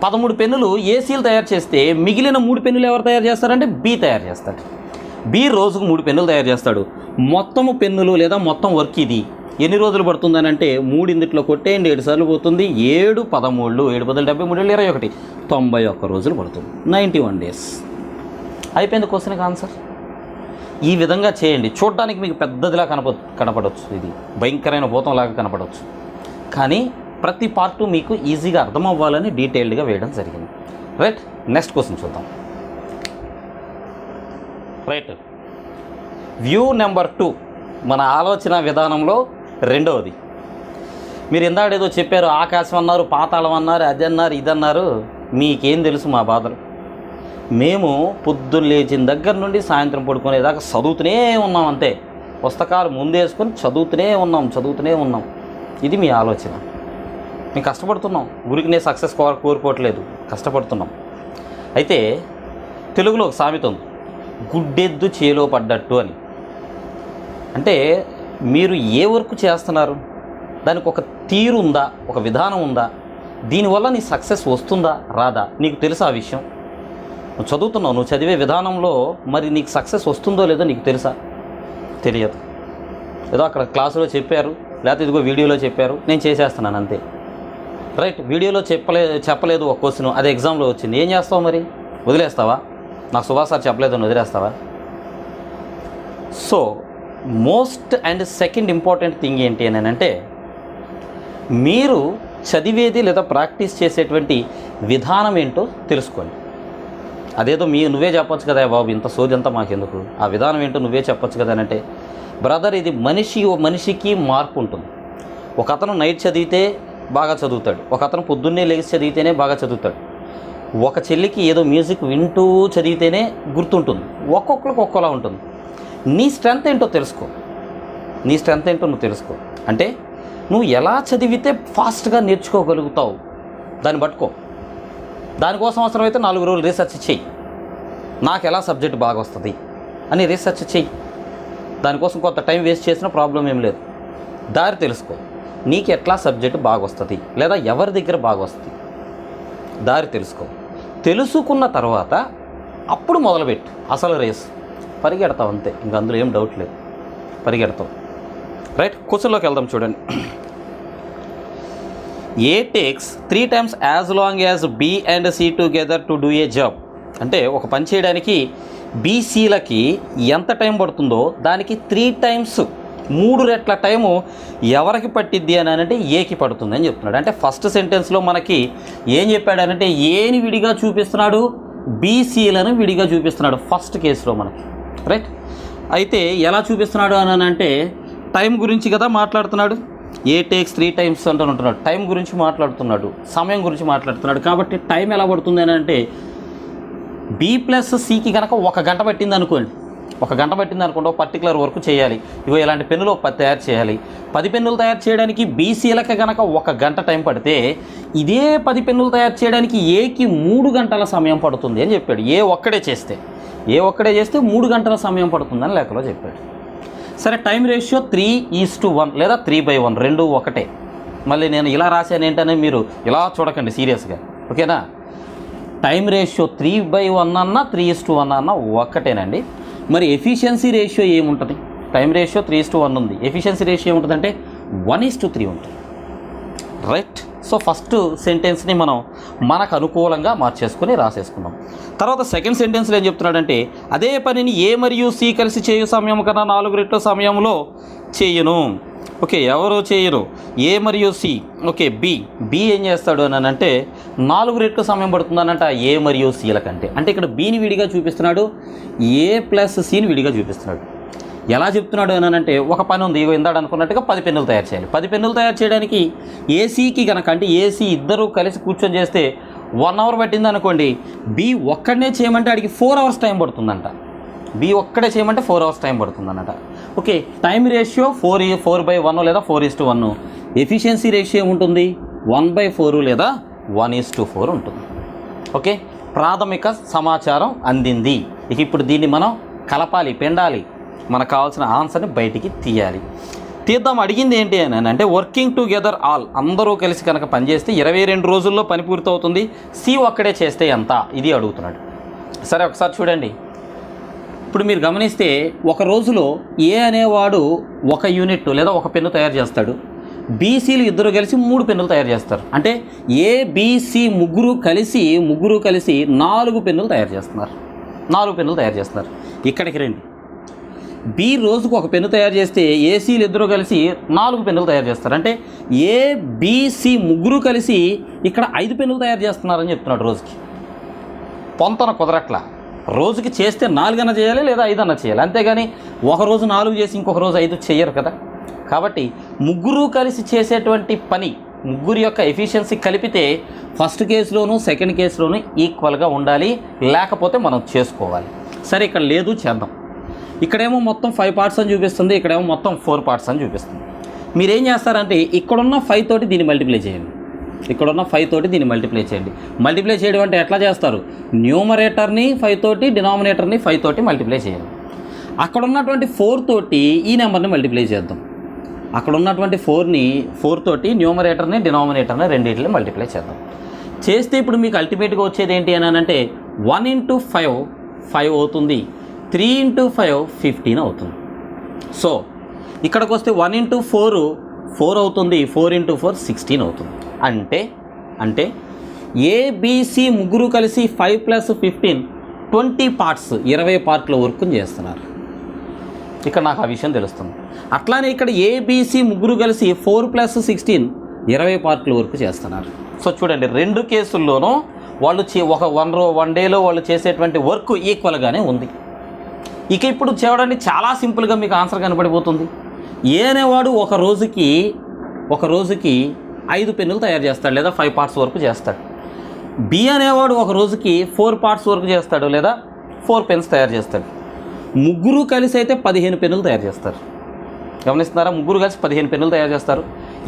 A: 13 పెన్నులు ఏసీలు తయారు చేస్తే మిగిలిన 3 పెన్నులు ఎవరు తయారు చేస్తారంటే బి తయారు చేస్తాడు. బి రోజుకు 3 పెన్నులు తయారు చేస్తాడు. మొత్తము పెన్నులు లేదా మొత్తం వర్క్ ఇది ఎన్ని రోజులు పడుతుందని అంటే 3 ఇందుట్లో కొట్టేయండి, 7 సార్లు పోతుంది, 7 13 7 బదులు 73 21 91 రోజులు పడుతుంది. 91 డేస్ అయిపోయింది క్వశ్చన్కి ఆన్సర్. ఈ విధంగా చేయండి. చూడడానికి మీకు పెద్దదిలా కనపడవచ్చు, ఇది భయంకరమైన భూతంలాగా కనపడవచ్చు, కానీ ప్రతి పార్టు మీకు ఈజీగా అర్థం అవ్వాలని డీటెయిల్డ్గా వేయడం జరిగింది. రైట్, నెక్స్ట్ క్వశ్చన్ చూద్దాం. రైట్, వ్యూ నెంబర్ 2 మన ఆలోచన విధానంలో రెండవది. మీరు ఇందాడేదో చెప్పారు, ఆకాశం అన్నారు, పాతాళం అన్నారు, అది అన్నారు, ఇది అన్నారు. మీకేం తెలుసు మా బాధలు? మేము పొద్దున్న లేచిన దగ్గర నుండి సాయంత్రం పడుకునేదాకా చదువుతూనే ఉన్నాం, అంతే. పుస్తకాలు ముందేసుకొని చదువుతూనే ఉన్నాం. ఇది మీ ఆలోచన. మేము కష్టపడుతున్నాం, ఊరికినే సక్సెస్ కోరుకోవట్లేదు, కష్టపడుతున్నాం. అయితే తెలుగులో ఒక సామెత ఉంది, గుడ్డెద్దు చేలో పడ్డట్టు అని. అంటే మీరు ఏ వర్క్ చేస్తున్నారు, దానికి ఒక తీరు ఉందా, ఒక విధానం ఉందా, దీనివల్ల నీ సక్సెస్ వస్తుందా రాదా నీకు తెలుసా ఆ విషయం? నువ్వు చదువుతున్నావు, నువ్వు చదివే విధానంలో మరి నీకు సక్సెస్ వస్తుందో లేదో నీకు తెలుసా? తెలియదు. ఏదో అక్కడ క్లాసులో చెప్పారు, లేకపోతే ఇదిగో వీడియోలో చెప్పారు, నేను చేసేస్తున్నాను అంతే. రైట్, వీడియోలో చెప్పలేదు ఒక క్వశ్చన్, అది ఎగ్జామ్లో వచ్చింది, ఏం చేస్తావు మరి? వదిలేస్తావా? నాకు సుభాష్ సార్ చెప్పలేదు అని వదిలేస్తావా? So most and second important thing ఏంటి అని అంటే, మీరు చదివేది లేదా ప్రాక్టీస్ చేసేటువంటి విధానం ఏంటో తెలుసుకోండి. అదేదో నువ్వే చెప్పొచ్చు కదా బాబు, ఇంత సోది అంతా మాకెందుకు, ఆ విధానం ఏంటో నువ్వే చెప్పొచ్చు కదా అంటే, బ్రదర్ ఇది మనిషికి మార్పు ఉంటుంది. ఒక అతను నైట్ చదివితే బాగా చదువుతాడు, ఒక అతను పొద్దున్నే లేచి చదివితేనే బాగా చదువుతాడు, ఒక చెల్లికి ఏదో మ్యూజిక్ వింటూ చదివితేనే గుర్తుంటుంది. ఒక్కొక్కరికి ఒక్కోలా ఉంటుంది. నీ స్ట్రెంత్ ఏంటో తెలుసుకో, నువ్వు తెలుసుకో. అంటే నువ్వు ఎలా చదివితే ఫాస్ట్గా నేర్చుకోగలుగుతావు దాన్ని పట్టుకో. దానికోసం అవసరమైతే 4 రోజులు రీసెర్చ్ చెయ్యి, నాకు ఎలా సబ్జెక్ట్ బాగా వస్తుంది అని రీసెర్చ్ చెయ్యి. దానికోసం కొంత టైం వేస్ట్ చేసిన ప్రాబ్లం ఏం లేదు. దారి తెలుసుకో, నీకు ఎట్లా సబ్జెక్ట్ బాగా వస్తుంది లేదా ఎవరి దగ్గర బాగా వస్తుంది, దారి తెలుసుకో. తెలుసుకున్న తర్వాత అప్పుడు మొదలుపెట్టు అసలు రేసు. పరిగెడతావు అంతే, ఇంక అందులో ఏం డౌట్ లేదు, పరిగెడతావు. రైట్, క్వశ్చన్లోకి వెళ్దాం చూడండి. A takes 3 times as long as B and C together to do a job. అంటే ఒక పని చేయడానికి బీసీలకి ఎంత టైం పడుతుందో దానికి 3 times 3 రెట్ల టైము ఎవరికి పట్టిద్ది అని అంటే ఏకి పడుతుంది అని చెప్తున్నాడు. అంటే ఫస్ట్ సెంటెన్స్లో మనకి ఏం చెప్పాడనంటే ఏని విడిగా చూపిస్తున్నాడు, బీసీలను విడిగా చూపిస్తున్నాడు ఫస్ట్ కేసులో మనకి. రైట్, అయితే ఎలా చూపిస్తున్నాడు అని అంటే టైం గురించి కదా మాట్లాడుతున్నాడు. ఏ టేక్స్ 3 times అంటున్నాడు, టైం గురించి మాట్లాడుతున్నాడు, సమయం గురించి మాట్లాడుతున్నాడు. కాబట్టి టైం ఎలా పడుతుంది అని అంటే బి ప్లస్ సికి కనుక 1 గంట పట్టింది అనుకోండి, 1 గంట పట్టింది అనుకోండి, ఒక పర్టికులర్ వర్క్ చేయాలి. ఇగో ఇలాంటి పెన్నులు 10 తయారు చేయాలి. 10 పెన్నులు తయారు చేయడానికి బీసీలకి కనుక 1 గంట టైం పడితే ఇదే 10 పెన్నులు తయారు చేయడానికి ఏకి 3 గంటల సమయం పడుతుంది అని చెప్పాడు. ఏ ఒక్కడే చేస్తే 3 గంటల సమయం పడుతుందని లెక్కలో చెప్పాడు. సరే, టైం రేషియో 3:1 లేదా 3/1 రెండు ఒకటే. మళ్ళీ నేను ఇలా రాశాను ఏంటనే మీరు ఇలా చూడకండి సీరియస్గా, ఓకేనా? టైం రేషియో 3/1 అన్నా 3:1 అన్నా ఒకటేనండి. మరి ఎఫిషియన్సీ రేషియో ఏముంటుంది? టైం రేషియో 3:1 ఉంది, ఎఫిషియన్సీ రేషియో ఏముంటుందంటే 1:3 ఉంటుంది. రైట్, సో ఫస్ట్ సెంటెన్స్ని మనం మనకు అనుకూలంగా మార్చేసుకొని రాసేసుకున్నాం. తర్వాత సెకండ్ సెంటెన్స్లో ఏం చెప్తున్నాడంటే అదే పనిని ఏ మరియు సి కలిసి చేయు సమయం కన్నా 4 రెట్ల సమయంలో చేయను. ఓకే, ఎవరు చేయరు? ఏ మరియు సి. ఓకే, బి ఏం చేస్తాడు అని అంటే 4 రెట్లు సమయం పడుతుందనంట ఏ మరియు సిల కంటే. అంటే ఇక్కడ బిని విడిగా చూపిస్తున్నాడు, ఏ ప్లస్ సిని విడిగా చూపిస్తున్నాడు. ఎలా చెప్తున్నాడు అని అంటే ఒక పని ఉంది, ఇందాడు అనుకున్నట్టుగా 10 పెన్నులు తయారు చేయాలి. 10 పెన్నులు తయారు చేయడానికి ఏసీకి కనుక అంటే ఏసీ ఇద్దరు కలిసి కూర్చొని చేస్తే 1 hour పట్టింది అనుకోండి, బి ఒక్కడనే చేయమంటే ఆడికి 4 hours టైం పడుతుందంట. బి ఒక్కడే చేయమంటే 4 అవర్స్ టైం పడుతుంది అన్నమాట. ఓకే, టైం రేషియో 4/1 లేదా 4:1. ఎఫిషియన్సీ రేషియో ఏముంటుంది? 1/4 లేదా 1:4 ఉంటుంది. ఓకే, ప్రాథమిక సమాచారం అందింది. ఇక ఇప్పుడు దీన్ని మనం కలపాలి, పెండాలి, మనకు కావాల్సిన ఆన్సర్ని బయటికి తీయాలి. తీద్దాం. అడిగింది ఏంటి అని అంటే వర్కింగ్ టుగెదర్ ఆల్, అందరూ కలిసి కనుక పనిచేస్తే 22 రోజుల్లో పని పూర్తవుతుంది. సి ఒక్కడే చేస్తే ఎంత, ఇది అడుగుతున్నాడు. సరే ఒకసారి చూడండి. ఇప్పుడు మీరు గమనిస్తే ఒక రోజులో ఏ అనేవాడు ఒక యూనిట్ లేదా ఒక పెన్ను తయారు చేస్తాడు. బీసీలు ఇద్దరు కలిసి 3 పెన్నులు తయారు చేస్తారు. అంటే ఏబిసి ముగ్గురు కలిసి 4 పెన్నులు తయారు చేస్తున్నారు. 4 పెన్నులు తయారు చేస్తున్నారు. ఇక్కడికి రండి. బి రోజుకు ఒక పెన్ను తయారు చేస్తే ఏసీలు ఇద్దరు కలిసి 4 పెన్నులు తయారు చేస్తారు. అంటే ఏబిసి ముగ్గురు కలిసి ఇక్కడ 5 పెన్నులు తయారు చేస్తున్నారని చెప్తున్నాడు. రోజుకి పొంతన కుదరట్లా. రోజుకి చేస్తే 4 అన్న చేయాలి లేదా 5 అన్న చేయాలి. అంతేగాని ఒక రోజు 4 చేసి ఇంకొక రోజు 5 చేయరు కదా. కాబట్టి ముగ్గురు కలిసి చేసేటువంటి పని, ముగ్గురు యొక్క ఎఫిషియన్సీ కలిపితే ఫస్ట్ కేసులోను సెకండ్ కేసులోను ఈక్వల్గా ఉండాలి, లేకపోతే మనం చేసుకోవాలి. సరే, ఇక్కడ లేదు, చేద్దాం. ఇక్కడేమో మొత్తం 5 పార్ట్స్ అని చూపిస్తుంది, ఇక్కడేమో మొత్తం 4 పార్ట్స్ అని చూపిస్తుంది. మీరేం చేస్తారంటే ఇక్కడున్న 5 తోటి దీన్ని మల్టిప్లై చేయండి. ఇక్కడున్న 5 తోటి దీన్ని మల్టిప్లై చేయండి. మల్టిప్లై చేయడం అంటే ఎట్లా చేస్తారు? న్యూమరేటర్ని 5 తోటి, డినామినేటర్ని 5 తోటి మల్టిప్లై చేయండి. అక్కడ ఉన్నటువంటి 4 తోటి ఈ నెంబర్ని మల్టిప్లై చేద్దాం. అక్కడ ఉన్నటువంటి 4 తోటి న్యూమరేటర్ని డినామినేటర్ని రెండింటిని మల్టిప్లై చేద్దాం. చేస్తే ఇప్పుడు మీకు అల్టిమేట్గా వచ్చేది ఏంటి అని అంటే 1 × 5 5 అవుతుంది, 3 × 5 15 అవుతుంది. సో ఇక్కడికి వస్తే 1 × 4 4 అవుతుంది, 4 × 4 16 అవుతుంది. అంటే ఏబిసి ముగ్గురు కలిసి 5 + 15 20 పార్ట్స్, 20 పార్ట్ల వర్క్ చేస్తున్నారు. ఇక్కడ నాకు ఆ విషయం తెలుస్తుంది. అట్లానే ఇక్కడ ఏబిసి ముగ్గురు కలిసి 4 + 16 20 పార్ట్ల వర్క్ చేస్తున్నారు. సో చూడండి, 2 కేసుల్లోనూ వాళ్ళు ఒక 1 డేలో వాళ్ళు చేసేటువంటి వర్క్ ఈక్వల్గానే ఉంది. ఇక ఇప్పుడు చూడండి, చాలా సింపుల్గా మీకు ఆన్సర్ కనపడిపోతుంది. ఏ అనేవాడు ఒక రోజుకి 5 పెన్నులు తయారు చేస్తాడు లేదా 5 పార్ట్స్ వర్క్ చేస్తాడు. బి అనేవాడు ఒక రోజుకి 4 పార్ట్స్ వర్క్ చేస్తాడు లేదా 4 పెన్స్ తయారు చేస్తాడు. ముగ్గురు కలిసి అయితే 15 పెన్నులు తయారు చేస్తారు. గమనిస్తున్నారా? ముగ్గురు కలిసి 15 పెన్నులు తయారు చేస్తారు.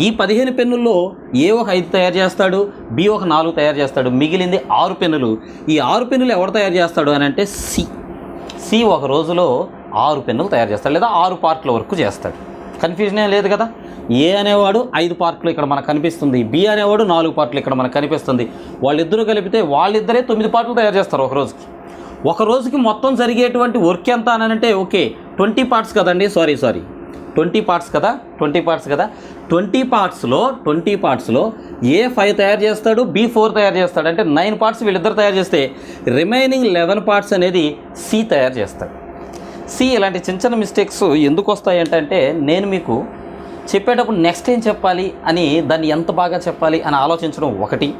A: ఈ 15 పెన్నుల్లో ఏ ఒక 5 తయారు చేస్తాడు, బి ఒక 4 తయారు చేస్తాడు, మిగిలింది 6 పెన్నులు. ఈ 6 పెన్నులు ఎవరు తయారు చేస్తాడు అని అంటే సి ఒక రోజులో 6 పెన్నులు తయారు చేస్తాడు లేదా 6 పార్ట్ల వర్క్ చేస్తాడు. కన్ఫ్యూజన్ ఏం లేదు కదా. ఏ అనేవాడు 5 పార్ట్లు ఇక్కడ మనకు కనిపిస్తుంది, బి అనేవాడు 4 పార్ట్లు ఇక్కడ మనకు కనిపిస్తుంది. వాళ్ళిద్దరూ కలిపితే వాళ్ళిద్దరే 9 పార్ట్లు తయారు చేస్తారు ఒక రోజుకి మొత్తం జరిగేటువంటి వర్క్ ఎంత అని అంటే ఓకే 20 పార్ట్స్ కదండి, సారీ 20 పార్ట్స్ కదా. 20 పార్ట్స్లో ఏ 5 తయారు చేస్తాడు, బి 4 తయారు చేస్తాడు. అంటే 9 పార్ట్స్ వీళ్ళిద్దరు తయారు చేస్తే రిమైనింగ్ 11 పార్ట్స్ అనేది సి తయారు చేస్తాడు. సి ఇలాంటి చిన్న మిస్టేక్స్ ఎందుకు వస్తాయి అంటే నేను మీకు చెప్పేటప్పుడు నెక్స్ట్ ఏం చెప్పాలి అని, దాన్ని ఎంత బాగా చెప్పాలి అని ఆలోచించడం ఒకటి.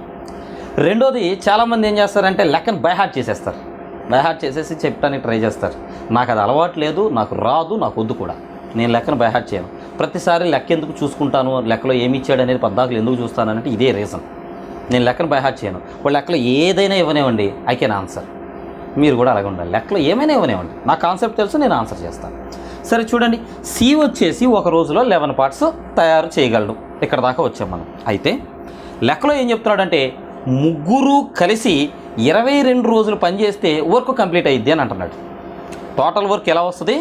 A: రెండోది, చాలామంది ఏం చేస్తారంటే లెక్కను బైహార్ట్ చేసేస్తారు. బైహార్ట్ చేసేసి చెప్పడానికి ట్రై చేస్తారు. నాకు అది అలవాటు లేదు, నాకు రాదు, నాకు వద్దు కూడా. నేను లెక్కను బైహార్ట్ చేయను. ప్రతిసారి లెక్క ఎందుకు చూసుకుంటాను, లెక్కలో ఏమి ఇచ్చాడు అనేది పద్దాకులు ఎందుకు చూస్తానంటే ఇదే రీజన్. నేను లెక్కను బైహార్ట్ చేయను. వాళ్ళు లెక్కలో ఏదైనా ఇవ్వనివ్వండి, ఐ కెన్ ఆన్సర్. మీరు కూడా అలాగే ఉండాలి. లెక్కలో ఏమైనా ఇవ్వనివ్వండి, నా కాన్సెప్ట్ తెలుసు, నేను ఆన్సర్ చేస్తాను. సరే చూడండి, సి వచ్చేసి ఒక రోజులో 11 పార్ట్స్ తయారు చేయగలడు. ఇక్కడ దాకా వచ్చాం మనం. అయితే లెక్కలో ఏం చెప్తున్నాడంటే ముగ్గురు కలిసి 22 రోజులు పనిచేస్తే వర్క్ కంప్లీట్ అయ్యిద్ది అని అంటున్నాడు. టోటల్ వర్క్ ఎలా వస్తుంది?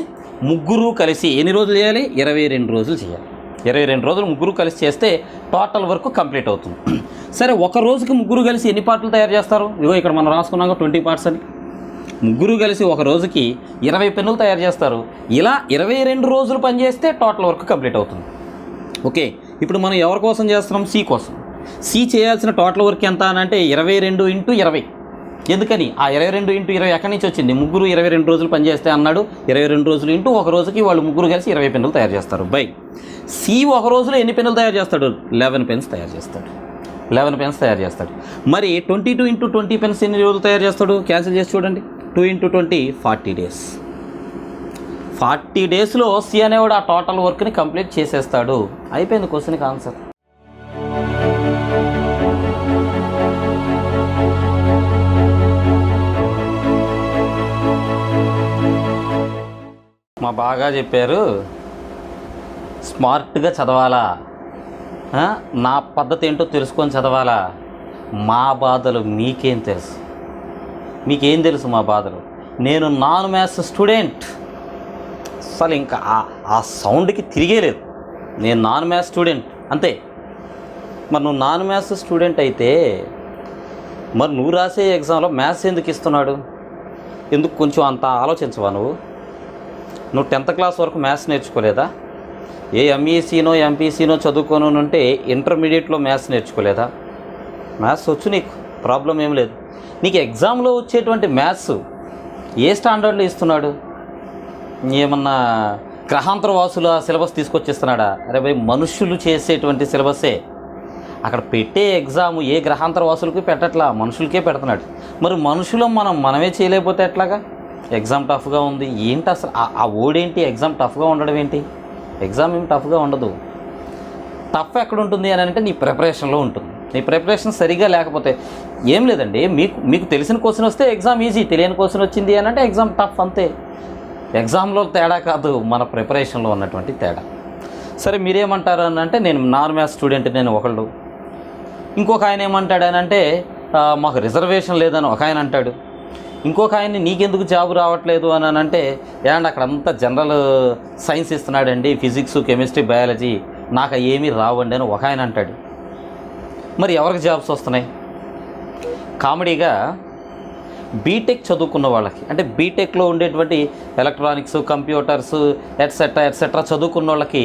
A: ముగ్గురు కలిసి ఎన్ని రోజులు చేయాలి? 22 రోజులు చేయాలి. 22 రోజులు ముగ్గురు కలిసి చేస్తే టోటల్ వర్క్ కంప్లీట్ అవుతుంది. సరే, ఒక రోజుకి ముగ్గురు కలిసి ఎన్ని పార్ట్లు తయారు చేస్తారు? ఇగో ఇక్కడ మనం రాసుకున్నాక 20 పార్ట్స్ అని. ముగ్గురు కలిసి ఒక రోజుకి 20 పెన్నులు తయారు చేస్తారు. ఇలా 22 రోజులు పనిచేస్తే టోటల్ వర్క్ కంప్లీట్ అవుతుంది. ఓకే, ఇప్పుడు మనం ఎవరి కోసం చేస్తున్నాం? సి కోసం. సి చేయాల్సిన టోటల్ వర్క్ ఎంత అని అంటే 22 × 20. ఎందుకని ఆ 22 × 20 ఎక్కడి నుంచి వచ్చింది? ముగ్గురు 22 రోజులు పనిచేస్తే అన్నాడు. 22 రోజులు ఇంటూ ఒక రోజుకి వాళ్ళు ముగ్గురు కలిసి 20 పెన్నులు తయారు చేస్తారు. బై సి ఒక రోజులో ఎన్ని పెన్నులు తయారు చేస్తాడు? 11 పెన్స్ తయారు చేస్తాడు. 11 పెన్స్ తయారు చేస్తాడు. మరి 22 × 20 పెన్స్ ఎన్ని రోజులు తయారు చేస్తాడు? క్యాన్సిల్ చేసి చూడండి. 2 × 20 40 డేస్. 40 డేస్లో సి అనేవాడు ఆ టోటల్ వర్క్ని కంప్లీట్ చేసేస్తాడు. అయిపోయింది క్వశ్చన్కి ఆన్సర్. బాగా చెప్పారు, స్మార్ట్గా చదవాలా, నా పద్ధతి ఏంటో తెలుసుకొని చదవాలా. మా బాధలు మీకేం తెలుసు? మీకేం తెలుసు మా బాధలు? నేను నాన్ మ్యాథ్స్ స్టూడెంట్. అసలు ఇంకా ఆ సౌండ్కి తిరిగేలేదు. నేను నాన్ మ్యాథ్స్ స్టూడెంట్ అంతే. మరి నువ్వు నాన్ మ్యాథ్స్ స్టూడెంట్ అయితే మరి నువ్వు రాసే ఎగ్జామ్లో మ్యాథ్స్ ఎందుకు ఇస్తున్నాడు? ఎందుకు కొంచెం అంత ఆలోచించవా? నువ్వు 10th క్లాస్ వరకు మ్యాథ్స్ నేర్చుకోలేదా? ఏ ఎంఈసీనో ఎంపీసీనో చదువుకోను అంటే ఇంటర్మీడియట్లో మ్యాథ్స్ నేర్చుకోలేదా? మ్యాథ్స్ వచ్చు నీకు, ప్రాబ్లం ఏం లేదు. నీకు ఎగ్జామ్లో వచ్చేటువంటి మ్యాథ్స్ ఏ స్టాండర్డ్లో ఇస్తున్నాడు? ఏమన్నా గ్రహాంతర వాసుల సిలబస్ తీసుకొచ్చేస్తున్నాడా? అరే భయ్, మనుషులు చేసేటువంటి సిలబస్సే అక్కడ పెట్టే ఎగ్జామ్. ఏ గ్రహాంతర వాసులకి పెట్టట్లా, మనుషులకే పెడుతున్నాడు. మరి మనుషులు మనమే చేయలేకపోతే ఎట్లాగా? ఎగ్జామ్ టఫ్గా ఉంది ఏంటి అసలు? ఆ ఓడేంటి? ఎగ్జామ్ టఫ్గా ఉండడం ఏంటి? ఎగ్జామ్ ఏం టఫ్గా ఉండదు. టఫ్ ఎక్కడ ఉంటుంది అని అంటే నీ ప్రిపరేషన్లో ఉంటుంది. నీ ప్రిపరేషన్ సరిగా లేకపోతే ఏం లేదండి. మీకు తెలిసిన క్వశ్చన్ వస్తే ఎగ్జామ్ ఈజీ, తెలియని క్వశ్చన్ వచ్చింది అని అంటే ఎగ్జామ్ టఫ్, అంతే. ఎగ్జామ్లో తేడా కాదు, మన ప్రిపరేషన్లో ఉన్నటువంటి తేడా. సరే, మీరేమంటారు అని అంటే నేను నాన్ మ్యాథ్స్ స్టూడెంట్ నేను ఒకళ్ళు. ఇంకొక ఆయన ఏమంటాడు అని అంటే మాకు రిజర్వేషన్ లేదని ఒక ఆయన అంటాడు. ఇంకొక ఆయన్ని నీకెందుకు జాబ్ రావట్లేదు అని అంటే ఏమంటే అక్కడంతా జనరల్ సైన్స్ ఇస్తున్నాడండి, ఫిజిక్స్ కెమిస్ట్రీ బయాలజీ, నాకు ఏమీ రావండి అని ఒక ఆయన అంటాడు. మరి ఎవరికి జాబ్స్ వస్తున్నాయి? కామెడీగా బీటెక్ చదువుకున్న వాళ్ళకి, అంటే బీటెక్లో ఉండేటువంటి ఎలక్ట్రానిక్స్, కంప్యూటర్స్ ఎట్సెట్రా చదువుకున్న వాళ్ళకి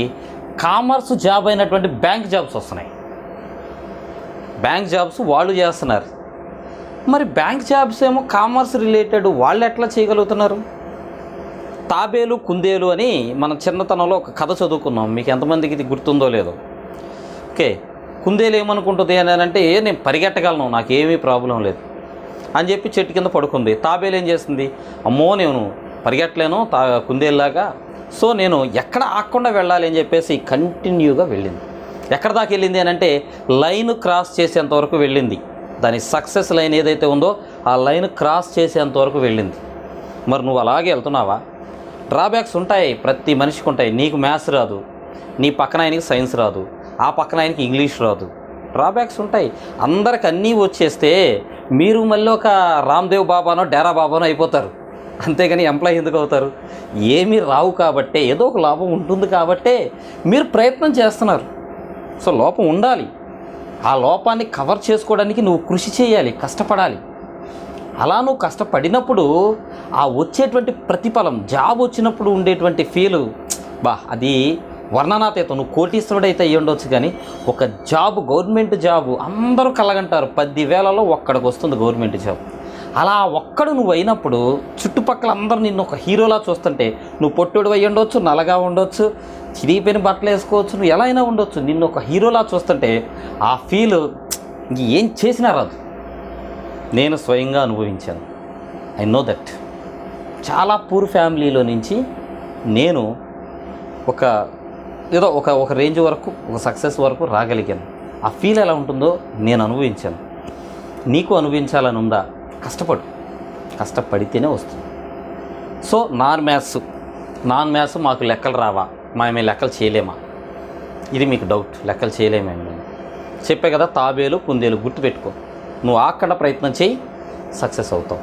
A: కామర్స్ జాబ్ అయినటువంటి బ్యాంక్ జాబ్స్ వస్తున్నాయి. బ్యాంక్ జాబ్స్ వాళ్ళు చేస్తున్నారు. మరి బ్యాంక్ జాబ్స్ ఏమో కామర్స్ రిలేటెడ్, వాళ్ళు ఎట్లా చేయగలుగుతున్నారు? తాబేలు కుందేలు అని మన చిన్నతనంలో ఒక కథ చదువుకున్నాం. మీకు ఎంతమందికి ఇది గుర్తుందో లేదో. ఓకే, కుందేలు ఏమనుకుంటుంది అని అంటే నేను పరిగెట్టగలను, నాకేమీ ప్రాబ్లం లేదు అని చెప్పి చెట్టు కింద పడుకుంది. తాబేలు ఏం చేస్తుంది? అమ్మో నేను పరిగెట్టలేను కుందేలులాగా, సో నేను ఎక్కడ ఆగకుండా వెళ్ళాలి అని చెప్పేసి కంటిన్యూగా వెళ్ళింది. ఎక్కడ దాకా వెళ్ళింది అని అంటే లైన్ క్రాస్ చేసేంత వరకు వెళ్ళింది. దాని సక్సెస్ లైన్ ఏదైతే ఉందో ఆ లైన్ క్రాస్ చేసేంత వరకు వెళ్ళింది. మరి నువ్వు అలాగే వెళ్తున్నావా? డ్రాబ్యాక్స్ ఉంటాయి, ప్రతి మనిషికి ఉంటాయి. నీకు మ్యాథ్స్ రాదు, నీ పక్కన ఆయనకి సైన్స్ రాదు, ఆ పక్కన ఆయనకి ఇంగ్లీష్ రాదు. డ్రాబ్యాక్స్ ఉంటాయి. అందరికి అన్నీ వచ్చేస్తే మీరు మళ్ళీ ఒక రామ్దేవ్ బాబానో డేరా బాబానో అయిపోతారు. అంతేగాని ఎంప్లాయీ ఎందుకు అవుతారు? ఏమీ రావు కాబట్టే, ఏదో ఒక లోపం ఉంటుంది కాబట్టే మీరు ప్రయత్నం చేస్తున్నారు. సో లోపం ఉండాలి. ఆ లోపాన్ని కవర్ చేసుకోవడానికి నువ్వు కృషి చేయాలి, కష్టపడాలి. అలా నువ్వు కష్టపడినప్పుడు ఆ వచ్చేటువంటి ప్రతిఫలం, జాబ్ వచ్చినప్పుడు ఉండేటువంటి ఫీలు, అది వర్ణనాతీతం. నువ్వు కోటీశ్వరుడైతే అయ్యి ఉండొచ్చు, కానీ ఒక జాబ్, గవర్నమెంట్ జాబు అందరూ కలగంటారు. 10,000లో ఒక్కడికి వస్తుంది గవర్నమెంట్ జాబ్. అలా ఒక్కడు నువ్వు అయినప్పుడు చుట్టుపక్కల అందరూ నిన్ను ఒక హీరోలా చూస్తుంటే, నువ్వు పొట్టుడు అయ్యి ఉండొచ్చు, నల్లగా ఉండొచ్చు, చిరిగిపోయిన బట్టలు వేసుకోవచ్చు, నువ్వు ఎలా అయినా ఉండొచ్చు, నిన్ను ఒక హీరోలా చూస్తుంటే ఆ ఫీల్ ఏం చేసినా రాదు. నేను స్వయంగా అనుభవించాను. I know that. చాలా పూర్ ఫ్యామిలీలో నుంచి నేను ఏదో ఒక రేంజ్ వరకు, ఒక సక్సెస్ వరకు రాగలిగాను. ఆ ఫీల్ ఎలా ఉంటుందో నేను అనుభవించాను. నీకు అనుభవించాలని ఉందా? కష్టపడు, కష్టపడితేనే వస్తుంది. సో నాన్ మ్యాథ్స్ మాకు లెక్కలు రావా, మేము లెక్కలు చేయలేమా? ఇది మీకు డౌట్. లెక్కలు చేయలేమేమి మేము చెప్పే కదా, తాబేలు కుందేలు గుర్తుపెట్టుకో. నువ్వు ఆక్కడ ప్రయత్నం చేయి, సక్సెస్ అవుతావు.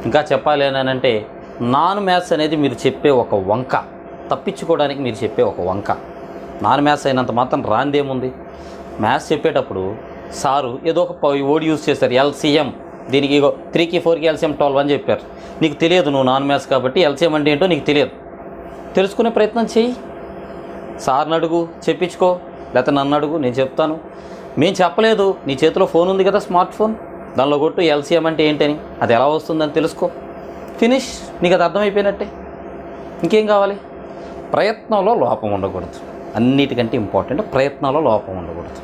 A: ఇంకా చెప్పాలి అని అంటే నాన్ మ్యాథ్స్ అనేది మీరు చెప్పే ఒక వంక, తప్పించుకోవడానికి మీరు చెప్పే ఒక వంక. నాన్ మ్యాథ్స్ అయినంత మాత్రం రాందేముంది? మ్యాథ్స్ చెప్పేటప్పుడు సారు ఏదో ఒక వర్డ్ యూజ్ చేస్తారు, ఎల్సిఎం. దీనికి 3కి 4కి ఎల్సిఎం 12 అని చెప్పారు. నీకు తెలియదు, నువ్వు నాన్ మ్యాథ్స్ కాబట్టి ఎల్సిఎం అంటే ఏంటో నీకు తెలియదు. తెలుసుకునే ప్రయత్నం చేయి. సార్ని అడుగు, చెప్పించుకో, లేకపోతే నన్ను అడుగు, నేను చెప్తాను. మేము చెప్పలేదు, నీ చేతిలో ఫోన్ ఉంది కదా, స్మార్ట్ ఫోన్, దానిలో కొట్టు ఎల్సిఎం అంటే ఏంటని, అది ఎలా వస్తుందని తెలుసుకో. ఫినిష్, నీకు అది అర్థమైపోయినట్టే. ఇంకేం కావాలి? ప్రయత్నంలో లోపం ఉండకూడదు. అన్నిటికంటే ఇంపార్టెంట్ ప్రయత్నంలో లోపం ఉండకూడదు.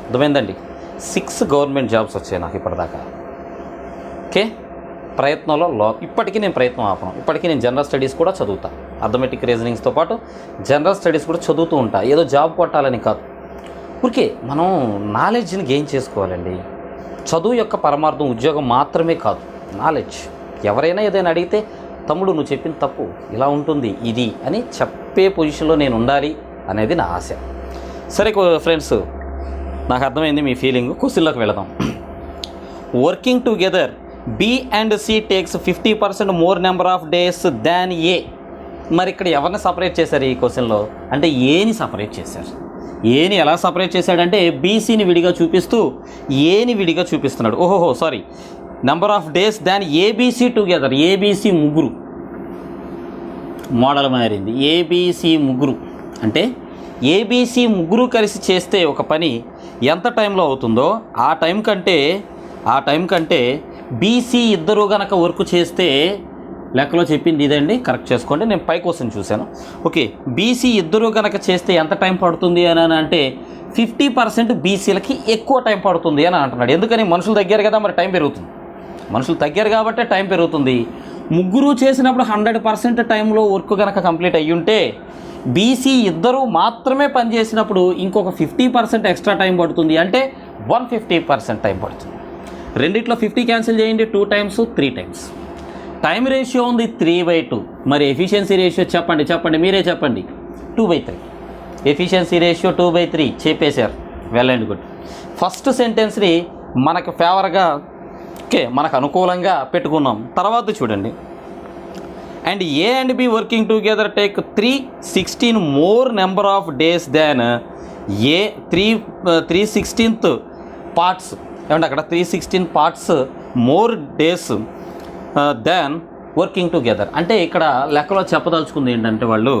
A: అర్థమైందండి? 6 గవర్నమెంట్ జాబ్స్ వచ్చాయి నాకు ఇప్పటిదాకా. ఓకే, ప్రయత్నంలో ఇప్పటికీ నేను ప్రయత్నం ఆపను. ఇప్పటికీ నేను జనరల్ స్టడీస్ కూడా చదువుతాను. అథమెటిక్ రీజనింగ్స్తో పాటు జనరల్ స్టడీస్ కూడా చదువుతూ ఉంటా. ఏదో జాబ్ కొట్టాలని కాదు, ఊరికే మనం నాలెడ్జ్ని గెయిన్ చేసుకోవాలండి. చదువు యొక్క పరమార్థం ఉద్యోగం మాత్రమే కాదు, నాలెడ్జ్. ఎవరైనా ఏదైనా అడిగితే తమ్ముడు నువ్వు చెప్పిన తప్పు ఇలా ఉంటుంది ఇది అని చెప్పే పొజిషన్లో నేను ఉండాలి అనేది నా ఆశ. సరే ఫ్రెండ్స్, నాకు అర్థమైంది మీ ఫీలింగ్. క్వశ్చన్లోకి వెళదాం. Working together B and C takes 50% more number of days than A. మరి ఇక్కడ ఎవరిని సపరేట్ చేశారు ఈ క్వశ్చన్లో అంటే ఏని సపరేట్ చేశారు. ఏని ఎలా సపరేట్ చేశాడంటే బీసీని విడిగా చూపిస్తూ ఏని విడిగా చూపిస్తున్నాడు. Sorry, number of days than ABC together. ABC ముగ్గురు మోడల్ మారింది. ఏబీసీ ముగ్గురు అంటే ఏబీసీ ముగ్గురు కలిసి చేస్తే ఒక పని ఎంత టైంలో అవుతుందో ఆ టైం కంటే బీసీ ఇద్దరు గనక వర్క్ చేస్తే లెక్కలో చెప్పింది ఇదండి, కరెక్ట్ చేసుకోండి. నేను పై క్వశ్చన్ చూశాను. ఓకే, బీసీ ఇద్దరు గనక చేస్తే ఎంత టైం పడుతుంది అని అంటే 50% బీసీలకి ఎక్కువ టైం పడుతుంది అని అంటున్నాడు. ఎందుకని? మనుషులు తగ్గారు కదా, మరి టైం పెరుగుతుంది. మనుషులు తగ్గారు కాబట్టి టైం పెరుగుతుంది. ముగ్గురు చేసినప్పుడు 100% టైంలో వర్క్ కనుక కంప్లీట్ అయ్యుంటే బీసీ ఇద్దరు మాత్రమే పనిచేసినప్పుడు ఇంకొక 50% ఎక్స్ట్రా టైం పడుతుంది. అంటే 150% టైం పడుతుంది. రెండిట్లో 50 క్యాన్సిల్ చేయండి, 2 టైమ్స్ 3 టైమ్స్. టైం రేషియో ఉంది 3/2. మరి ఎఫిషియన్సీ రేషియో చెప్పండి మీరే చెప్పండి. 2/3. ఎఫిషియన్సీ రేషియో 2/3 చెప్పేశారు. Well and good. ఫస్ట్ సెంటెన్స్ని మనకు ఫేవర్గా మనకు అనుకూలంగా పెట్టుకున్నాం. తర్వాత చూడండి, and A and be working together take 316 more number of days than A 3/16 parts. ఏమంటే అక్కడ 316 పార్ట్స్ మోర్ డేస్ దాన్ వర్కింగ్ టుగెదర్. అంటే ఇక్కడ లెక్కలో చెప్పదలుచుకుంది ఏంటంటే వాళ్ళు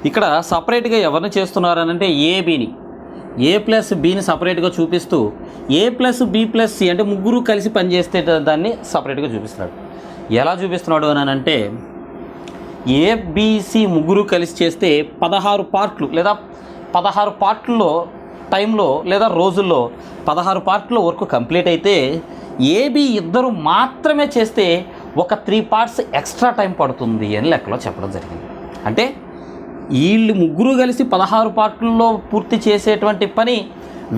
A: ఇక్కడ సపరేట్గా ఎవరిని చేస్తున్నారనంటే ఏబీని, ఏ ప్లస్ బీని సపరేట్గా చూపిస్తూ ఏ ప్లస్ బి ప్లస్ సి అంటే ముగ్గురు కలిసి పనిచేస్తే దాన్ని సపరేట్గా చూపిస్తున్నాడు. ఎలా చూపిస్తున్నాడు అని అంటే ఏబిసి ముగ్గురు కలిసి చేస్తే 16 పార్ట్లు లేదా 16 పార్ట్లో టైంలో లేదా రోజుల్లో 16 పార్ట్లో వర్క్ కంప్లీట్ అయితే ఏబి ఇద్దరు మాత్రమే చేస్తే ఒక 3 పార్ట్స్ ఎక్స్ట్రా టైం పడుతుంది అని లెక్కలో చెప్పడం జరిగింది. అంటే వీళ్ళు ముగ్గురు కలిసి 16 పార్ట్లలో పూర్తి చేసేటువంటి పని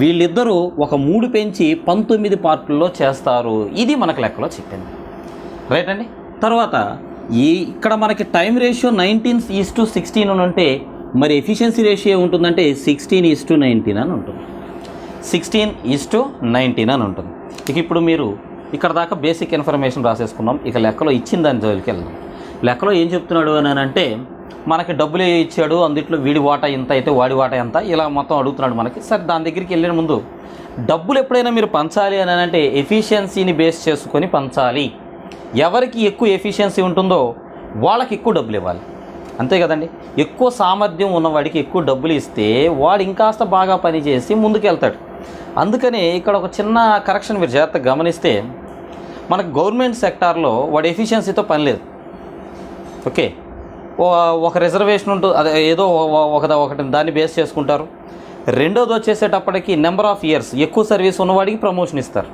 A: వీళ్ళిద్దరూ ఒక 3 పెంచి 19 పార్ట్లలో చేస్తారు. ఇది మనకు లెక్కలో చెప్పింది. రైట్ అండి. తర్వాత ఇక్కడ మనకి టైం రేషియో 19:16 అని ఉంటే మరి ఎఫిషియన్సీ రేషియో ఉంటుందంటే 16:19 అని ఉంటుంది. 16:19 అని ఉంటుంది. ఇప్పుడు మీరు ఇక్కడ దాకా బేసిక్ ఇన్ఫర్మేషన్ రాసేసుకున్నాం. ఇక లెక్కలో ఇచ్చిన దాని జోలికి వెళ్దాం. లెక్కలో ఏం చెప్తున్నాడు అని అంటే మనకి డబ్బులు ఇచ్చాడు, అందుట్లో వీడి వాటా ఇంత అయితే వాడి వాటా ఎంత, ఇలా మొత్తం అడుగుతున్నాడు మనకి. సరే, దాని దగ్గరికి వెళ్ళిన ముందు డబ్బులు ఎప్పుడైనా మీరు పంచాలి అని అంటే ఎఫిషియన్సీని బేస్ చేసుకొని పంచాలి. ఎవరికి ఎక్కువ ఎఫిషియన్సీ ఉంటుందో వాళ్ళకి ఎక్కువ డబ్బులు ఇవ్వాలి. అంతే కదండి. ఎక్కువ సామర్థ్యం ఉన్నవాడికి ఎక్కువ డబ్బులు ఇస్తే వాడు ఇంకాస్త బాగా పనిచేసి ముందుకెళ్తాడు. అందుకని ఇక్కడ ఒక చిన్న కరెక్షన్ మీరు జాగ్రత్తగా గమనిస్తే మనకు గవర్నమెంట్ సెక్టార్లో వాడి ఎఫిషియన్సీతో పని లేదు. ఓకే, ఒక రిజర్వేషన్ ఉంటుంది, అదే ఏదో ఒకటి దాన్ని బేస్ చేసుకుంటారు. రెండోది వచ్చేసేటప్పటికి నెంబర్ ఆఫ్ ఇయర్స్ ఎక్కువ సర్వీస్ ఉన్నవాడికి ప్రమోషన్ ఇస్తారు.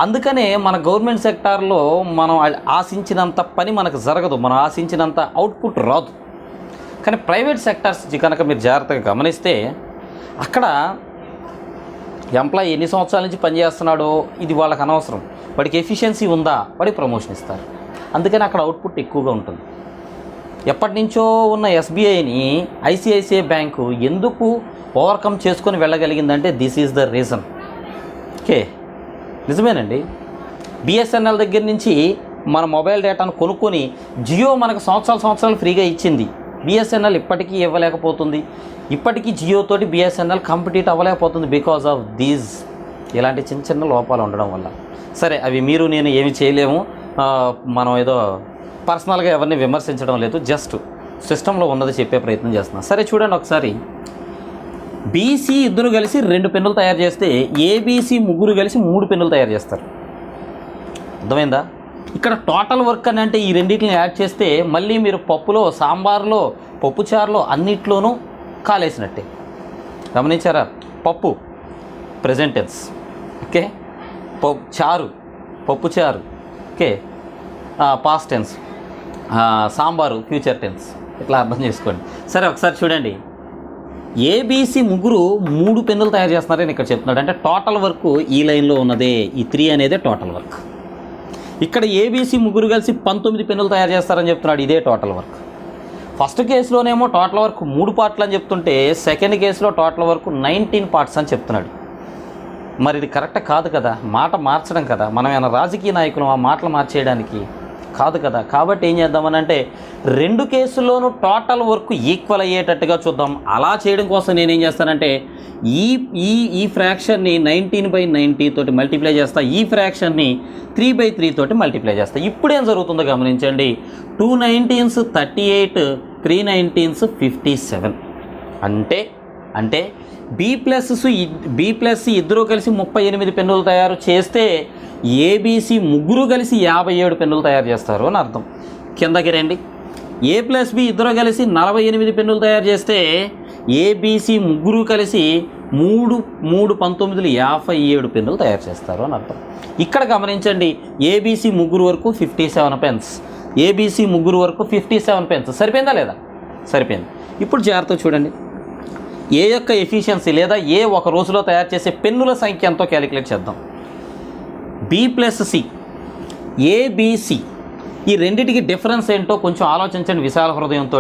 A: అందుకనే మన గవర్నమెంట్ సెక్టార్లో మనం ఆశించినంత పని మనకు జరగదు, మనం ఆశించినంత అవుట్పుట్ రాదు. కానీ ప్రైవేట్ సెక్టార్స్ కనుక మీరు జాగ్రత్తగా గమనిస్తే అక్కడ ఎంప్లాయీ ఎన్ని సంవత్సరాల నుంచి పనిచేస్తున్నాడో ఇది వాళ్ళకి అనవసరం. వాడికి ఎఫిషియన్సీ ఉందా, వాడికి ప్రమోషన్ ఇస్తారు. అందుకని అక్కడ అవుట్పుట్ ఎక్కువగా ఉంటుంది. ఎప్పటి నుంచో ఉన్న ఎస్బీఐని ఐసిఐసిఐ బ్యాంకు ఎందుకు ఓవర్కమ్ చేసుకొని వెళ్ళగలిగిందంటే this is the reason. Okay, నిజమేనండి. బిఎస్ఎన్ఎల్ దగ్గర నుంచి మన మొబైల్ డేటాను కొనుక్కొని జియో మనకు సంవత్సరాలు ఫ్రీగా ఇచ్చింది. బిఎస్ఎన్ఎల్ ఇప్పటికీ ఇవ్వలేకపోతుంది. ఇప్పటికీ జియోతోటి బిఎస్ఎన్ఎల్ కంపిటీట్ అవ్వలేకపోతుంది బికాజ్ ఆఫ్ దీస్ ఇలాంటి చిన్న లోపాలు ఉండడం వల్ల. సరే, అవి మీరు నేను ఏమి చేయలేము. మనం ఏదో పర్సనల్గా ఎవరిని విమర్శించడం లేదు, జస్ట్ సిస్టంలో ఉన్నది చెప్పే ప్రయత్నం చేస్తున్నాం. సరే చూడండి ఒకసారి, బీసీ ఇద్దరు కలిసి 2 పెన్నులు తయారు చేస్తే ఏబీసీ ముగ్గురు కలిసి 3 పెన్నులు తయారు చేస్తారు. అర్థమైందా? ఇక్కడ టోటల్ వర్క్ అని అంటే ఈ రెండింటిని యాడ్ చేస్తే మళ్ళీ మీరు పప్పులో, సాంబార్లో, పప్పుచారులో అన్నిట్లోనూ కాలేసినట్టే. గమనించారా? పప్పు ప్రెజెంట్ టెన్స్, ఓకే, పప్పుచారు okay past tense, sambar future tense, ఇట్లా అర్థం చేసుకోండి. సరే ఒకసారి చూడండి, ఏబీసీ ముగ్గురు 3 పెన్నులు తయారు చేస్తున్నారని ఇక్కడ చెప్తున్నాడు. అంటే టోటల్ వర్క్ ఈ లైన్లో ఉన్నదే, ఈ 3 అనేదే టోటల్ వర్క్. ఇక్కడ ఏబీసీ ముగ్గురు కలిసి 19 పెన్నులు తయారు చేస్తారని చెప్తున్నాడు. ఇదే టోటల్ వర్క్. ఫస్ట్ కేసులోనేమో టోటల్ వర్క్ 3 పార్ట్లు అని చెప్తుంటే సెకండ్ కేసులో టోటల్ వర్క్ 19 పార్ట్స్ అని చెప్తున్నాడు. మరి ఇది కరెక్ట్ కాదు కదా, మాట మార్చడం కదా. మనం ఏమైనా రాజకీయ నాయకులు ఆ మాటలు మార్చేయడానికి కాదు కదా. కాబట్టి ఏం చేద్దామని అంటే 2 కేసుల్లోనూ టోటల్ వర్క్ ఈక్వల్ అయ్యేటట్టుగా చూద్దాం. అలా చేయడం కోసం నేనేం చేస్తానంటే ఈ ఫ్రాక్షన్ని 19/90 తోటి మల్టిప్లై చేస్తా, ఈ ఫ్రాక్షన్ని 3/3 తోటి మల్టిప్లై చేస్తా. ఇప్పుడు ఏం జరుగుతుందో గమనించండి. 2 19s 38, 3 19s 57. అంటే బి ప్లస్ ఇద్దరూ కలిసి 38 పెన్నులు తయారు చేస్తే ఏబీసీ ముగ్గురు కలిసి 57 పెన్నులు తయారు చేస్తారు అని అర్థం. కిందకి రండి. ఏ ప్లస్ బి ఇద్దరు కలిసి 48 పెన్నులు తయారు చేస్తే ఏబీసీ ముగ్గురు కలిసి 3 19 57 పెన్నులు తయారు చేస్తారు అని అర్థం. ఇక్కడ గమనించండి, ఏబీసీ ముగ్గురు వరకు 57 పెన్స్, ఏబీసీ ముగ్గురు వరకు 57 పెన్స్. సరిపోయిందా లేదా? సరిపోయింది. ఇప్పుడు జాగ్రత్తగా చూడండి. ఏ యొక్క ఎఫిషియన్సీ లేదా ఏ ఒక రోజులో తయారు చేసే పెన్నుల సంఖ్య ఎంతో క్యాలిక్యులేట్ చేద్దాం. బి ప్లస్ సి, ఏబిసి, ఈ రెండింటికి డిఫరెన్స్ ఏంటో కొంచెం ఆలోచించండి. విశాల హృదయంతో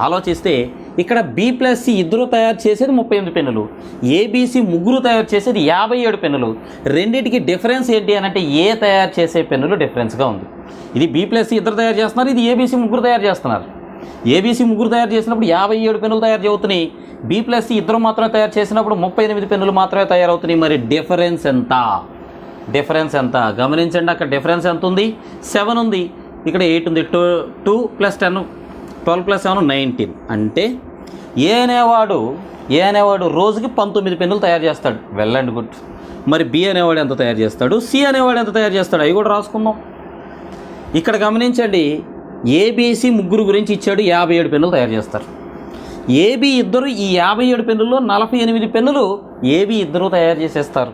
A: ఆలోచిస్తే ఇక్కడ బి ప్లస్ సి ఇద్దరు తయారు చేసేది 38 పెన్నులు, ఏబిసి ముగ్గురు తయారు చేసేది 57 పెన్నులు. రెండింటికి డిఫరెన్స్ ఏంటి అని అంటే ఏ తయారు చేసే పెన్నులు డిఫరెన్స్గా ఉంది. ఇది బి ప్లస్ సి ఇద్దరు తయారు చేస్తున్నారు, ఇది ఏబిసి ముగ్గురు తయారు చేస్తున్నారు. ఏబీసీ ముగ్గురు తయారు చేసినప్పుడు 57 పెన్నులు తయారు అవుతున్నాయి. బి ప్లస్ సి ఇద్దరు మాత్రమే తయారు చేసినప్పుడు 38 పెన్నులు మాత్రమే తయారవుతున్నాయి. మరి డిఫరెన్స్ ఎంత గమనించండి. అక్కడ డిఫరెన్స్ ఎంత ఉంది? 7 ఉంది, ఇక్కడ 8 ఉంది. 2 + 10 12 + 7 19. అంటే ఏ అనేవాడు రోజుకి 19 పెన్నులు తయారు చేస్తాడు. Well and good. మరి బి అనేవాడు ఎంత తయారు చేస్తాడు, సి అనేవాడు ఎంత తయారు చేస్తాడు, అవి కూడా రాసుకుందాం. ఇక్కడ గమనించండి, ఏబీసీ ముగ్గురు గురించి ఇచ్చాడు, 57 పెన్నులు తయారు చేస్తారు. ఏబీ ఇద్దరు ఈ 57 పెన్నుల్లో 48 పెన్నులు ఏబీ ఇద్దరు తయారు చేసేస్తారు.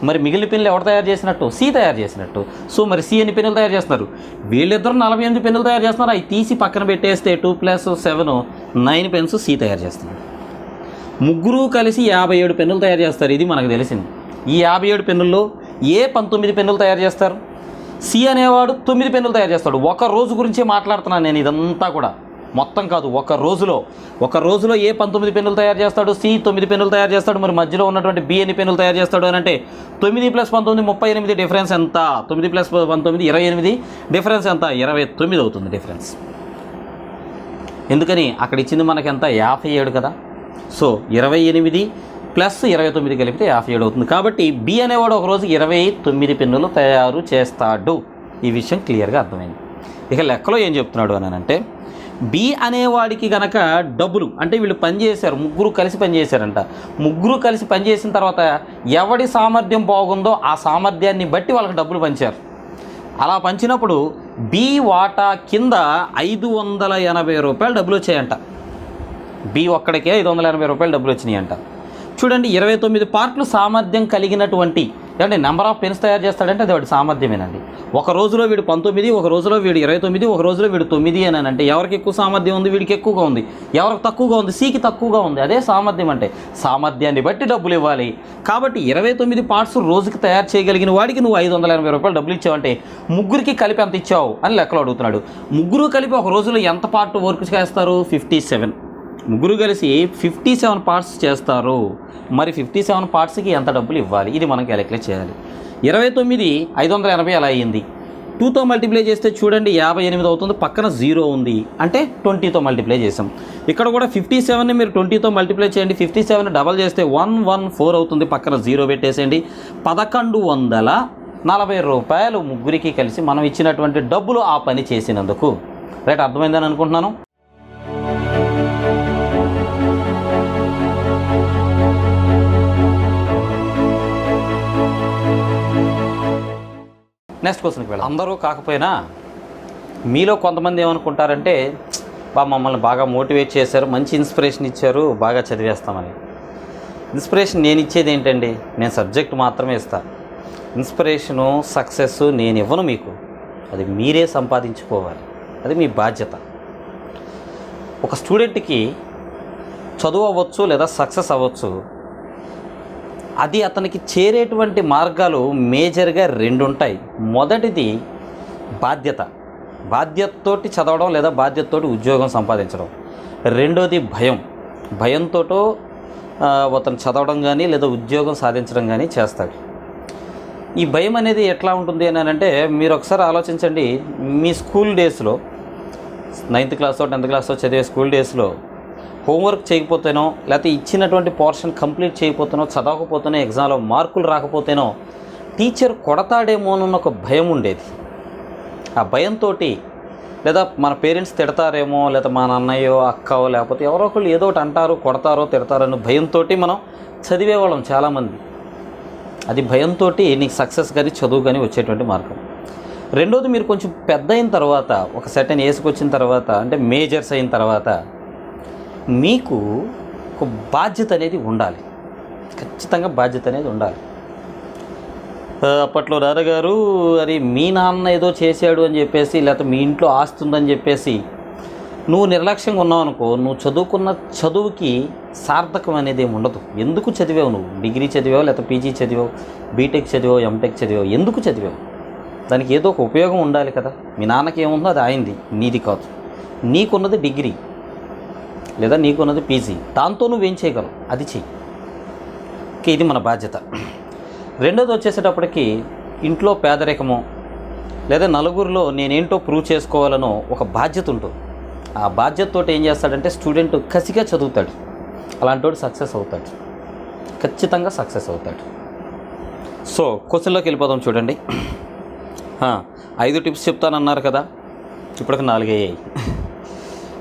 A: మరి మిగిలిన పెన్నులు ఎవరు తయారు చేసినట్టు? సి తయారు చేసినట్టు. సో మరి సి ఎన్ని పెన్నులు తయారు చేస్తున్నారు? వీళ్ళిద్దరు 48 పెన్నులు తయారు చేస్తున్నారు. అవి తీసి పక్కన పెట్టేస్తే 2 + 7 9 పెన్స్ సి తయారు చేస్తున్నారు. ముగ్గురు కలిసి 57 పెన్నులు తయారు చేస్తారు. ఇది మనకు తెలిసింది. ఈ 57 పెన్నుల్లో ఏ 19 పెన్నులు తయారు చేస్తారు, సి అనేవాడు 9 పెన్నులు తయారు చేస్తాడు. ఒక రోజు గురించే మాట్లాడుతున్నాను నేను, ఇదంతా కూడా మొత్తం కాదు. ఒక రోజులో ఏ 19 పెన్నులు తయారు చేస్తాడు, సి 9 పెన్నులు తయారు చేస్తాడు. మరి మధ్యలో ఉన్నటువంటి బి ఎన్ని పెన్నులు తయారు చేస్తాడు అని అంటే 9 + 19 38. డిఫరెన్స్ ఎంత? 9 + 19 28. డిఫరెన్స్ ఎంత? 29 అవుతుంది డిఫరెన్స్. ఎందుకని అక్కడ ఇచ్చింది మనకి ఎంత? 57 కదా. సో 28 + 29 కలిపితే 57 అవుతుంది. కాబట్టి బి అనేవాడు ఒకరోజు 29 పెన్నులు తయారు చేస్తాడు. ఈ విషయం క్లియర్గా అర్థమైంది. ఇక లెక్కలో ఏం చెప్తున్నాడు అని అంటే, బి అనేవాడికి గనక డబ్బులు అంటే వీళ్ళు పనిచేశారు, ముగ్గురు కలిసి పనిచేశారంట. ముగ్గురు కలిసి పనిచేసిన తర్వాత ఎవడి సామర్థ్యం బాగుందో ఆ సామర్థ్యాన్ని బట్టి వాళ్ళకి డబ్బులు పంచారు. అలా పంచినప్పుడు బి వాటా కింద 580 రూపాయలు డబ్బులు వచ్చాయంట. బి ఒక్కడికే 580 రూపాయలు డబ్బులు వచ్చినాయంట. చూడండి, 29 పార్ట్లు సామర్థ్యం కలిగినటువంటి అంటే నెంబర్ ఆఫ్ పెన్స్ తయారు చేస్తాడంటే అది వాడి సామర్థ్యమేనండి. ఒక రోజులో వీడు 19, ఒక రోజులో వీడు 29, ఒక రోజులో వీడు 9 అని అంటే ఎవరికి ఎక్కువ సామర్థ్యం ఉంది? వీడికి ఎక్కువగా ఉంది. ఎవరికి తక్కువగా ఉంది? సికి తక్కువగా ఉంది. అదే సామర్థ్యం అంటే. సామర్థ్యాన్ని బట్టి డబ్బులు ఇవ్వాలి. కాబట్టి 29 పార్ట్స్ రోజుకి తయారు చేయగలిగిన వాడికి నువ్వు 580 రూపాయలు డబ్బులు ఇచ్చావంటే ముగ్గురికి కలిపి ఎంత ఇచ్చావు అని లెక్కలు అడుగుతున్నాడు. ముగ్గురు కలిపి ఒక రోజులో ఎంత పార్ట్ వర్క్ చేస్తారు? 57. ముగ్గురు కలిసి 57 పార్ట్స్ చేస్తారు. మరి 57 పార్ట్స్కి ఎంత డబ్బులు ఇవ్వాలి? ఇది మనం క్యాలిక్యులేట్ చేయాలి. 29 580 అలా అయ్యింది. 2తో మల్టిప్లై చేస్తే చూడండి 58 అవుతుంది. పక్కన 0 ఉంది అంటే 20తో మల్టిప్లై చేసాం. ఇక్కడ కూడా 57ని మీరు 20తో మల్టిప్లై చేయండి. 57 డబల్ చేస్తే 114 అవుతుంది. పక్కన 0 పెట్టేసేయండి. 1140 రూపాయలు ముగ్గురికి కలిసి మనం ఇచ్చినటువంటి డబ్బులు ఆ పని చేసినందుకు. రైట్, అర్థమైందని అనుకుంటున్నాను. నెక్స్ట్ క్వశ్చన్కి వెళ్ళాం. అందరూ కాకపోయినా మీలో కొంతమంది ఏమనుకుంటారంటే, మమ్మల్ని బాగా మోటివేట్ చేశారు, మంచి ఇన్స్పిరేషన్ ఇచ్చారు, బాగా చదివేస్తామని. ఇన్స్పిరేషన్ నేను ఇచ్చేది ఏంటండి? నేను సబ్జెక్ట్ మాత్రమే ఇస్తాను. ఇన్స్పిరేషను సక్సెస్ నేను ఇవ్వను మీకు. అది మీరే సంపాదించుకోవాలి. అది మీ బాధ్యత. ఒక స్టూడెంట్కి చదువు అవ్వచ్చు లేదా సక్సెస్ అవ్వచ్చు, అది అతనికి చేరేటువంటి మార్గాలు మేజర్గా 2 ఉంటాయి. మొదటిది బాధ్యత, బాధ్యతతోటి చదవడం లేదా బాధ్యతతోటి ఉద్యోగం సంపాదించడం. రెండోది భయంతో అతను చదవడం కానీ లేదా ఉద్యోగం సాధించడం కానీ చేస్తాడు. ఈ భయం అనేది ఎట్లా ఉంటుంది అని అంటే మీరు ఒకసారి ఆలోచించండి. మీ స్కూల్ డేస్లో 9th క్లాసో 10th క్లాసో చదివే స్కూల్ డేస్లో హోంవర్క్ చేయకపోతేనో లేకపోతే ఇచ్చినటువంటి పోర్షన్ కంప్లీట్ చేయకపోతేనో చదవకపోతేనో ఎగ్జామ్లో మార్కులు రాకపోతేనో టీచర్ కొడతాడేమో అన్న ఒక భయం ఉండేది. ఆ భయంతో లేదా మన పేరెంట్స్ తిడతారేమో లేదా మా నాన్నయ్యో అక్కో లేకపోతే ఎవరో ఒకళ్ళు ఏదో ఒకటి అంటారు, కొడతారో తిడతారో అన్న భయంతో మనం చదివేవాళ్ళం చాలామంది. అది భయంతో నీకు సక్సెస్ కానీ చదువు కానీ వచ్చేటువంటి మార్గం. రెండోది మీరు కొంచెం పెద్ద అయిన తర్వాత ఒక సర్టెన్ ఏజ్కి వచ్చిన తర్వాత అంటే మేజర్స్ అయిన తర్వాత మీకు ఒక బాధ్యత అనేది ఉండాలి. ఖచ్చితంగా బాధ్యత అనేది ఉండాలి. అప్పట్లో నాన్నగారు అది మీ నాన్న ఏదో చేశాడు అని చెప్పేసి లేకపోతే మీ ఇంట్లో ఆస్తి ఉందని చెప్పేసి నువ్వు నిర్లక్ష్యంగా ఉన్నావు అనుకో, నువ్వు చదువుకున్న చదువుకి సార్థకం అనేది ఏమి ఉండదు. ఎందుకు చదివావు? నువ్వు డిగ్రీ చదివావు లేకపోతే పీజీ చదివావు, బీటెక్ చదివావు, ఎంటెక్ చదివావు, ఎందుకు చదివావు? దానికి ఏదో ఒక ఉపయోగం ఉండాలి కదా. మీ నాన్నకి ఏముందో అది ఆయనది, నీది కాదు. నీకున్నది డిగ్రీ లేదా నీకున్నది పీజీ, దాంతో నువ్వేం చేయగలవు అది చెయ్యి. ఇది మన బాధ్యత. రెండోది వచ్చేసేటప్పటికి ఇంట్లో పేదరికమో లేదా నలుగురిలో నేనేంటో ప్రూవ్ చేసుకోవాలనో ఒక బాధ్యత ఉంటుంది. ఆ బాధ్యతతో ఏం చేస్తాడంటే స్టూడెంట్ కసిగా చదువుతాడు. అలాంటి వాడు సక్సెస్ అవుతాడు, ఖచ్చితంగా సక్సెస్ అవుతాడు. సో క్వశ్చన్లోకి వెళ్ళిపోదాం. చూడండి, 5 టిప్స్ చెప్తానన్నారు కదా, ఇప్పటికి 4 అయ్యాయి.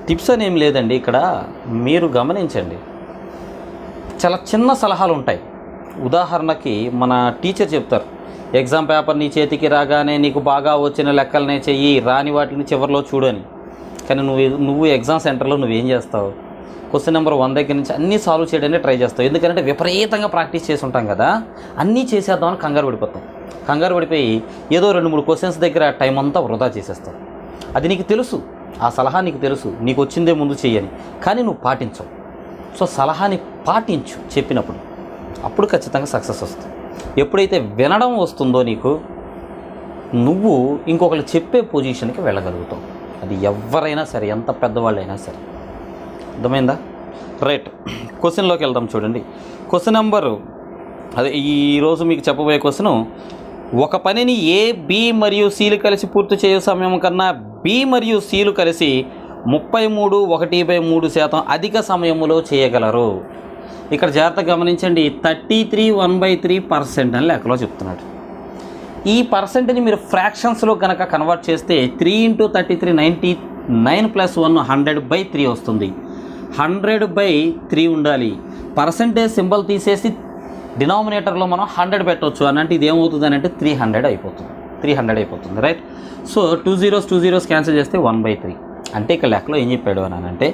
A: టిప్స్ అని ఏం లేదండి, ఇక్కడ మీరు గమనించండి. చాలా చిన్న సలహాలు ఉంటాయి. ఉదాహరణకి మన టీచర్ చెప్తారు, ఎగ్జామ్ పేపర్ నీ చేతికి రాగానే నీకు బాగా వచ్చిన లెక్కలనే చెయ్యి, రాని వాటిని చివరిలో చూడని. కానీ నువ్వు ఎగ్జామ్ సెంటర్లో నువ్వేం చేస్తావు? క్వశ్చన్ నెంబర్ 1 దగ్గర నుంచి అన్నీ సాల్వ్ చేయడానికి ట్రై చేస్తావు. ఎందుకంటే విపరీతంగా ప్రాక్టీస్ చేసి ఉంటాం కదా, అన్నీ చేసేద్దామని కంగారు పడిపోతాం. కంగారు పడిపోయి ఏదో 2-3 క్వశ్చన్స్ దగ్గర టైం అంతా వృధా చేసేస్తావు. అది నీకు తెలుసు, ఆ సలహా నీకు తెలుసు, నీకు వచ్చిందే ముందు చెయ్యని, కానీ నువ్వు పాటించవు. సో సలహాని పాటించు చెప్పినప్పుడు, అప్పుడు ఖచ్చితంగా సక్సెస్ వస్తుంది. ఎప్పుడైతే వినడం వస్తుందో నీకు, నువ్వు ఇంకొకరు చెప్పే పొజిషన్కి వెళ్ళగలుగుతావు. అది ఎవరైనా సరే, ఎంత పెద్దవాళ్ళైనా సరే. అర్థమైందా? రైట్, క్వశ్చన్లోకి వెళ్దాం. చూడండి, క్వశ్చన్ నెంబరు అదే ఈరోజు మీకు చెప్పబోయే క్వశ్చను, ఒక పనిని ఏ, బి మరియు సిలు కలిసి పూర్తి చేయు సమయం కన్నా బి మరియు సిలు కలిసి 33.1/3% అధిక సమయంలో చేయగలరు. ఇక్కడ జాగ్రత్తగా గమనించండి, 33 అని లెక్కలో చెప్తున్నాడు. ఈ పర్సెంట్ని మీరు ఫ్రాక్షన్స్లో కనుక కన్వర్ట్ చేస్తే 3 × 33 99 + 1 100/3 వస్తుంది. 100/3 ఉండాలి. పర్సెంటేజ్ సింబల్ తీసేసి డినామినేటర్లో మనం 100 పెట్టవచ్చు అని అంటే ఇది ఏమవుతుంది అని అంటే 300 అయిపోతుంది. రైట్. సో 2 zeros క్యాన్సిల్ చేస్తే 1/3. అంటే ఇక్కడ లెక్కలో ఏం చెప్పాడు అని అంటే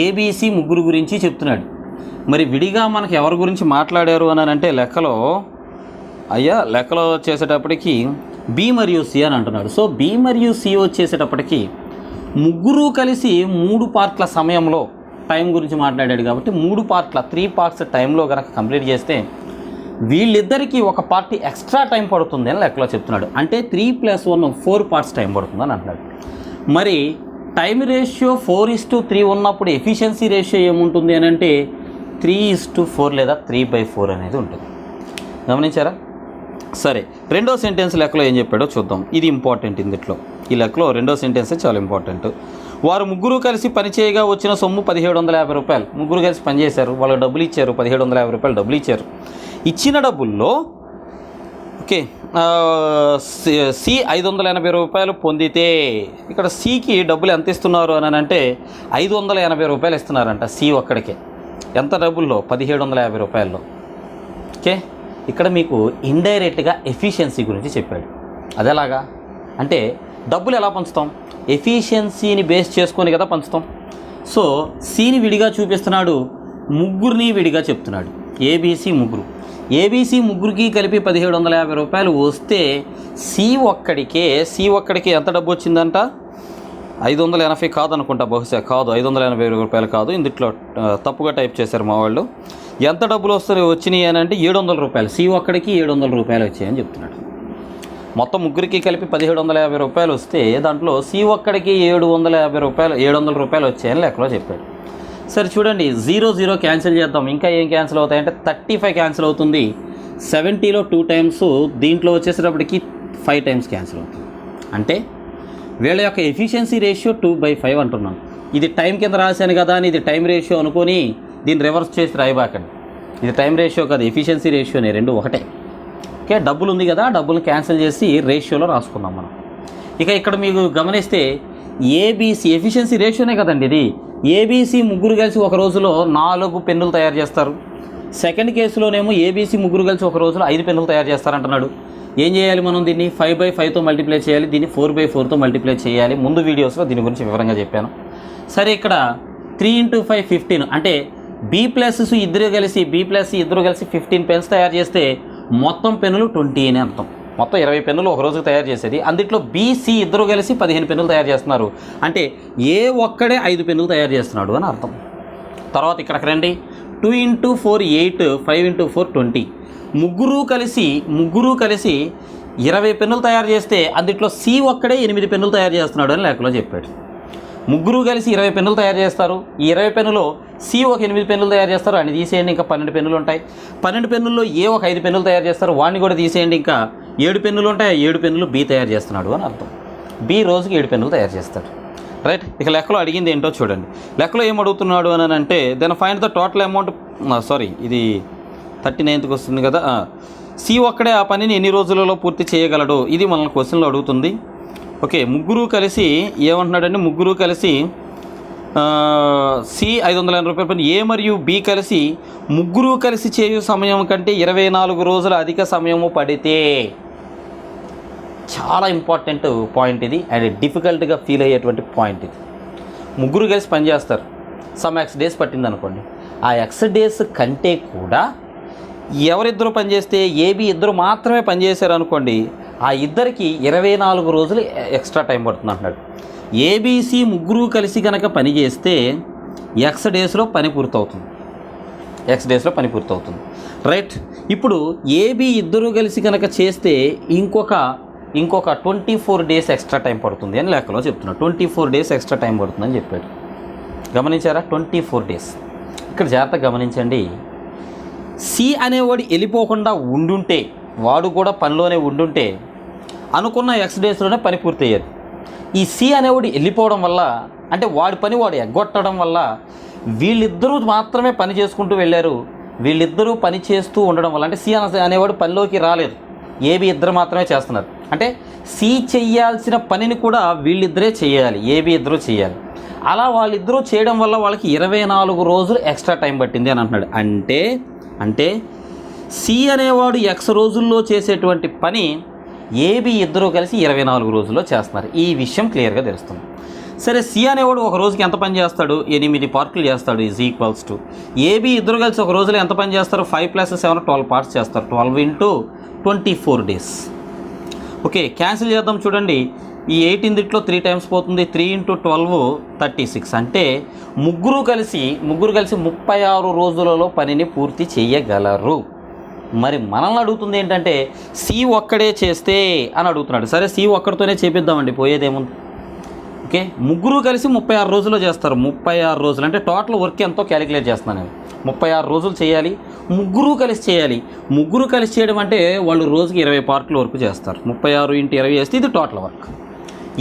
A: ఏబీసీ ముగ్గురు గురించి చెప్తున్నాడు. మరి విడిగా మనకు ఎవరి గురించి మాట్లాడారు అని అంటే లెక్కలో వచ్చేసేటప్పటికి బి మరియు సి అని అంటున్నాడు. సో బి మరియు సి వచ్చేసేటప్పటికి ముగ్గురు కలిసి 3 పార్ట్ల సమయంలో టైం గురించి మాట్లాడాడు కాబట్టి 3 పార్ట్ల 3 parts టైంలో కనుక కంప్లీట్ చేస్తే వీళ్ళిద్దరికీ ఒక పార్టీ ఎక్స్ట్రా టైం పడుతుంది అని లెక్కలో చెప్తున్నాడు. అంటే 3 + 1 4 parts టైం పడుతుంది అని అంటున్నాడు. మరి టైం రేషియో 4:3 ఉన్నప్పుడు ఎఫిషియన్సీ రేషియో ఏముంటుంది అని అంటే 3:4 లేదా 3/4 అనేది ఉంటుంది. గమనించారా? సరే, రెండో సెంటెన్స్ లెక్కలో ఏం చెప్పాడో చూద్దాం. ఇది ఇంపార్టెంట్. ఇందులో ఈ లెక్కలో రెండో సెంటెన్స్ చాలా ఇంపార్టెంట్. వారు ముగ్గురు కలిసి పనిచేయగా వచ్చిన సొమ్ము 1750 రూపాయలు. ముగ్గురు కలిసి పనిచేశారు, వాళ్ళకి డబ్బులు ఇచ్చారు, 1750 రూపాయలు డబ్బులు ఇచ్చారు. ఇచ్చిన డబ్బుల్లో సి 580 రూపాయలు పొందితే, ఇక్కడ సికి డబ్బులు ఎంత ఇస్తున్నారు అని అంటే 580 రూపాయలు ఇస్తున్నారంట సి ఒక్కడికే. ఎంత డబ్బుల్లో? 1750 రూపాయల్లో. ఓకే, ఇక్కడ మీకు ఇండైరెక్ట్గా ఎఫిషియన్సీ గురించి చెప్పాడు. అదేలాగా అంటే డబ్బులు ఎలా పంచుతాం? ఎఫిషియన్సీని బేస్ చేసుకొని కదా పంచుతాం. సో సిని విడిగా చూపిస్తున్నాడు, ముగ్గురిని విడిగా చెప్తున్నాడు. ఏబీసీ ముగ్గురికి కలిపి 1750 రూపాయలు వస్తే సి ఒక్కడికి ఎంత డబ్బు వచ్చిందంట? 580 కాదనుకుంటా, బహుశా కాదు, 580 రూపాయలు కాదు. ఇందులో తప్పుగా టైప్ చేశారు మా వాళ్ళు. ఎంత డబ్బులు వచ్చినాయి అని అంటే 700 రూపాయలు. సి ఒక్కడికి 700 రూపాయలు వచ్చాయని చెప్తున్నాడు. మొత్తం ముగ్గురికి కలిపి 1750 రూపాయలు వస్తే దాంట్లో సి ఒక్కడికి 700 రూపాయలు వచ్చాయని లెక్కలో చెప్పాడు. సరే చూడండి, 0 క్యాన్సిల్ చేద్దాం. ఇంకా ఏం క్యాన్సిల్ అవుతాయంటే 35 క్యాన్సిల్ అవుతుంది. 70లో 2 టైమ్స్, దీంట్లో వచ్చేసేటప్పటికి 5 టైమ్స్ క్యాన్సిల్ అవుతుంది. అంటే వీళ్ళ యొక్క ఎఫిషియన్సీ రేషియో 2/5 అంటున్నాం. ఇది టైం కింద రాశాను కదా అని ఇది టైం రేషియో అనుకొని దీన్ని రివర్స్ చేసి రాయబాకండి. ఇది టైం రేషియో కాదు, ఎఫిషియన్సీ రేషియోనే, రెండు ఒకటే. ఓకే, డబ్బులు ఉంది కదా, డబ్బులు క్యాన్సిల్ చేసి రేషియోలో రాసుకుందాం మనం. ఇక ఇక్కడ మీకు గమనిస్తే ఏబీసీ ఎఫిషియన్సీ రేషియోనే కదండి ఇది. ఏబీసీ ముగ్గురు కలిసి ఒక రోజులో 4 పెన్నులు తయారు చేస్తారు. సెకండ్ కేసులోనేమో ఏబీసీ ముగ్గురు కలిసి ఒక రోజులో 5 పెన్నులు తయారు చేస్తారంటున్నాడు. ఏం చేయాలి మనం? దీన్ని 5/5తో మల్టిప్లై చేయాలి, దీన్ని 4/4తో మల్టిప్లై చేయాలి. ముందు వీడియోస్లో దీని గురించి వివరంగా చెప్పాను. సరే, ఇక్కడ 3 × 5 15, అంటే బి ప్లస్ ఇద్దరు కలిసి 15 పెన్స్ తయారు చేస్తే మొత్తం పెన్నులు 20 అని అర్థం. మొత్తం 20 పెన్నులు ఒక రోజుకి తయారు చేసేది. అందులో బీసీ ఇద్దరు కలిసి 15 పెన్నులు తయారు చేస్తున్నారు. అంటే ఏ ఒక్కడే 5 పెన్నులు తయారు చేస్తున్నాడు అని అర్థం. తర్వాత ఇక్కడికి రండి. 2 × 4 8, 5 × 4 20. ముగ్గురు కలిసి 20 పెన్నులు తయారు చేస్తే అందులో సి ఒక్కడే 8 పెన్నులు తయారు చేస్తున్నాడు అని లెక్కలో చెప్పాడు. ముగ్గురు కలిసి 20 పెన్నులు తయారు చేస్తారు. ఈ 20 పెన్నులో సి ఒక 8 పెన్నులు తయారు చేస్తారు, అని తీసేయండి, ఇంకా 12 పెన్నులు ఉంటాయి. 12 పెన్నుల్లో ఏ ఒక 5 పెన్నులు తయారు చేస్తారు, వాడిని కూడా తీసేయండి, ఇంకా 7 పెన్నులు ఉంటాయి. 7 పెన్నులు బి తయారు చేస్తున్నాడు అని అర్థం. బి రోజుకి 7 పెన్నులు తయారు చేస్తాడు. రైట్, ఇక లెక్కలో అడిగింది ఏంటో చూడండి. లెక్కలో ఏం అడుగుతున్నాడు అని అంటే then find the total amount. ఇది 39కి వస్తుంది కదా. సి ఒక్కడే ఆ పనిని ఎన్ని రోజులలో పూర్తి చేయగలడు, ఇది మనల్ని క్వశ్చన్లో అడుగుతుంది. ఓకే, ముగ్గురు కలిసి ఏమంటున్నాడంటే ముగ్గురు కలిసి సి 580 రూపాయల పని ఏ మరియు బి కలిసి ముగ్గురు కలిసి చేయు సమయం కంటే 24 రోజుల అధిక సమయము పడితే. చాలా ఇంపార్టెంట్ పాయింట్ ఇది, అండ్ డిఫికల్ట్గా ఫీల్ అయ్యేటువంటి పాయింట్ ఇది. ముగ్గురు కలిసి పనిచేస్తారు, సమ్ ఎక్స్ డేస్ పట్టింది అనుకోండి. ఆ ఎక్స్ డేస్ కంటే కూడా ఎవరిద్దరు పనిచేస్తే ఏబి ఇద్దరు మాత్రమే పనిచేశారు అనుకోండి, ఆ ఇద్దరికి 24 రోజులు ఎక్స్ట్రా టైం పడుతుంది అంటున్నాడు. ఏబీసీ ముగ్గురు కలిసి కనుక పని చేస్తే ఎక్స్ డేస్లో పని పూర్తవుతుంది. రైట్, ఇప్పుడు ఏబి ఇద్దరు కలిసి కనుక చేస్తే ఇంకొక 24 డేస్ ఎక్స్ట్రా టైం పడుతుంది అని లెక్కలో చెప్తున్నాడు. 24 డేస్ ఎక్స్ట్రా టైం పడుతుందని చెప్పాడు. గమనించారా? 24 డేస్. ఇక్కడ జాగ్రత్తగా గమనించండి. సి అనేవాడు వెళ్ళిపోకుండా ఉండుంటే, వాడు కూడా పనిలోనే ఉండుంటే అనుకున్న ఎక్స్ డేస్లోనే పని పూర్తయ్యేది. ఈ సి అనేవాడు వెళ్ళిపోవడం వల్ల, అంటే వాడి పని వాడు ఎగ్గొట్టడం వల్ల వీళ్ళిద్దరూ మాత్రమే పని చేసుకుంటూ వెళ్ళారు. వీళ్ళిద్దరూ పని చేస్తూ ఉండడం వల్ల, అంటే సి అనేవాడు పనిలోకి రాలేదు, ఏబి ఇద్దరు మాత్రమే చేస్తున్నారు. అంటే సి చెయ్యాల్సిన పనిని కూడా వీళ్ళిద్దరే చేయాలి, ఏబి ఇద్దరు చేయాలి. అలా వాళ్ళిద్దరూ చేయడం వల్ల వాళ్ళకి 24 రోజులు ఎక్స్ట్రా టైం పట్టింది అని అంటున్నాడు. అంటే సి అనేవాడు ఎక్స్ రోజుల్లో చేసేటువంటి పని ఏబి ఇద్దరూ కలిసి 24 రోజుల్లో చేస్తున్నారు. ఈ విషయం క్లియర్గా తెలుస్తుంది. సరే, సి అనేవాడు ఒక రోజుకి ఎంత పని చేస్తాడు? 8 పార్ట్లు చేస్తాడు. ఈజ్ ఈక్వల్స్ టు ఏబి ఇద్దరు కలిసి ఒక రోజులో ఎంత పని చేస్తారు? 5 + 7 12 పార్ట్స్ చేస్తారు. 12 × 24 డేస్. ఓకే, క్యాన్సిల్ చేద్దాం. చూడండి, ఈ 8 ఇందుట్లో 3 టైమ్స్ పోతుంది. 3 × 12 36. అంటే ముగ్గురు కలిసి 36 రోజులలో పనిని పూర్తి చేయగలరు. మరి మనల్ని అడుగుతుంది ఏంటంటే సి ఒక్కడే చేస్తే అని అడుగుతున్నాడు. సరే, సి ఒక్కడితోనే చేపిద్దామండి, పోయేదేముంది. ఓకే, ముగ్గురు కలిసి 36 రోజుల్లో చేస్తారు. 36 రోజులు అంటే టోటల్ వర్క్ ఎంతో క్యాలిక్యులేట్ చేస్తున్నాను నేను. 36 రోజులు చేయాలి, ముగ్గురు కలిసి చేయాలి. ముగ్గురు కలిసి చేయడం అంటే వాళ్ళు రోజుకి 20 పార్ట్లు వర్క్ చేస్తారు. 36 × 20 చేస్తే ఇది టోటల్ వర్క్.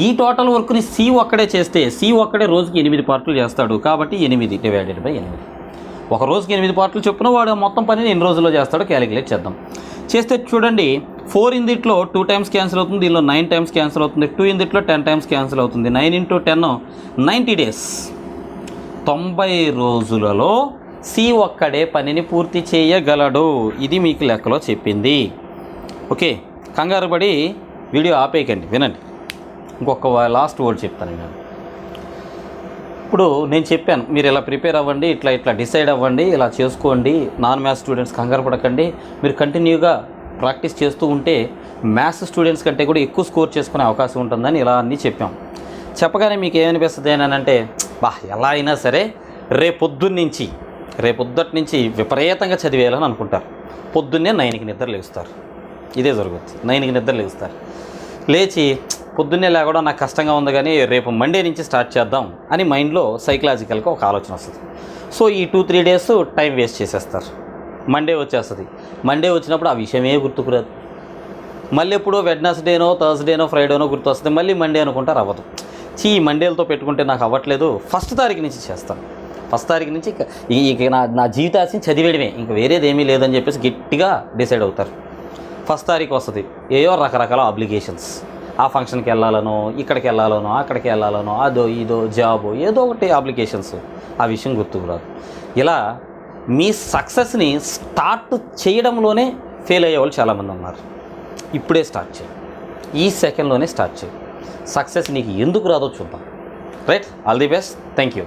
A: ఈ టోటల్ వర్క్ని సి ఒక్కడే చేస్తే, సి ఒక్కడే రోజుకి 8 పార్ట్లు చేస్తాడు. కాబట్టి 8 ÷ 8. ఒక రోజుకి 8 పార్ట్లు చొప్పున వాడు మొత్తం పనిని ఎన్ని రోజుల్లో చేస్తాడో క్యాలిక్యులేట్ చేద్దాం. చేస్తే చూడండి, 4 ఇందుట్లో 2 టైమ్స్ క్యాన్సిల్ అవుతుంది, దీనిలో 9 టైమ్స్ క్యాన్సిల్ అవుతుంది. 2 ఇందుట్లో 10 టైమ్స్ క్యాన్సిల్ అవుతుంది. 9 × 10 90 డేస్. 90 రోజులలో సి ఒక్కడే పనిని పూర్తి చేయగలడు. ఇది మీకు లెక్కలో చెప్పింది. ఓకే, కంగారు పడి వీడియో ఆపేయకండి, వినండి. ఇంకొక లాస్ట్ వర్డ్ చెప్తాను నేను. ఇప్పుడు నేను చెప్పాను, మీరు ఇలా ప్రిపేర్ అవ్వండి, ఇట్లా డిసైడ్ అవ్వండి, ఇలా చేసుకోండి. నాన్ మ్యాథ్స్ స్టూడెంట్స్ కంగారు పడకండి. మీరు కంటిన్యూగా ప్రాక్టీస్ చేస్తూ ఉంటే మ్యాథ్స్ స్టూడెంట్స్ కంటే కూడా ఎక్కువ స్కోర్ చేసుకునే అవకాశం ఉంటుందని ఇలా అన్నీ చెప్పాం. చెప్పగానే మీకు ఏమనిపిస్తుంది అని అంటే, ఎలా అయినా సరే రేపొద్దటి నుంచి విపరీతంగా చదివేయాలని అనుకుంటారు. పొద్దున్నే 9కి నిద్ర లేస్తారు. ఇదే జరుగుతుంది. 9కి నిద్ర లేస్తారు. లేచి పొద్దున్నే లేకుండా నాకు కష్టంగా ఉంది కానీ రేపు మండే నుంచి స్టార్ట్ చేద్దాం అని మైండ్లో సైకలాజికల్గా ఒక ఆలోచన వస్తుంది. సో ఈ 2-3 డేస్ టైం వేస్ట్ చేసేస్తారు. మండే వచ్చేస్తుంది. మండే వచ్చినప్పుడు ఆ విషయమే గుర్తుకురాదు. మళ్ళీ ఎప్పుడో వెడ్నెస్డేనో థర్స్డేనో ఫ్రైడేనో గుర్తు వస్తుంది. మళ్ళీ మండే అనుకుంటారు, అవ్వదు. ఈ మండేలతో పెట్టుకుంటే నాకు అవ్వట్లేదు, 1st తారీఖు నుంచి చేస్తాను. 1st తారీఖు నుంచి ఇక నా జీవితాశని చదివేయడమే, ఇంక వేరేది ఏమీ లేదని చెప్పేసి గట్టిగా డిసైడ్ అవుతారు. 1st తారీఖు వస్తుంది. ఏయో రకరకాల అబ్లిగేషన్స్, ఆ ఫంక్షన్కి వెళ్ళాలనో, ఇక్కడికి వెళ్ళాలనో, అక్కడికి వెళ్ళాలనో, అదో ఇదో జాబో ఏదో ఒకటి అప్లికేషన్స్, ఆ విషయం గుర్తుకురాదు. ఇలా మీ సక్సెస్ని స్టార్ట్ చేయడంలోనే ఫెయిల్ అయ్యే వాళ్ళు చాలామంది ఉన్నారు. ఇప్పుడే స్టార్ట్ చేయి, ఈ సెకండ్లోనే స్టార్ట్ చేయి. సక్సెస్ నీకు ఎందుకు రాదో చూద్దాం. Right, all the best, thank you.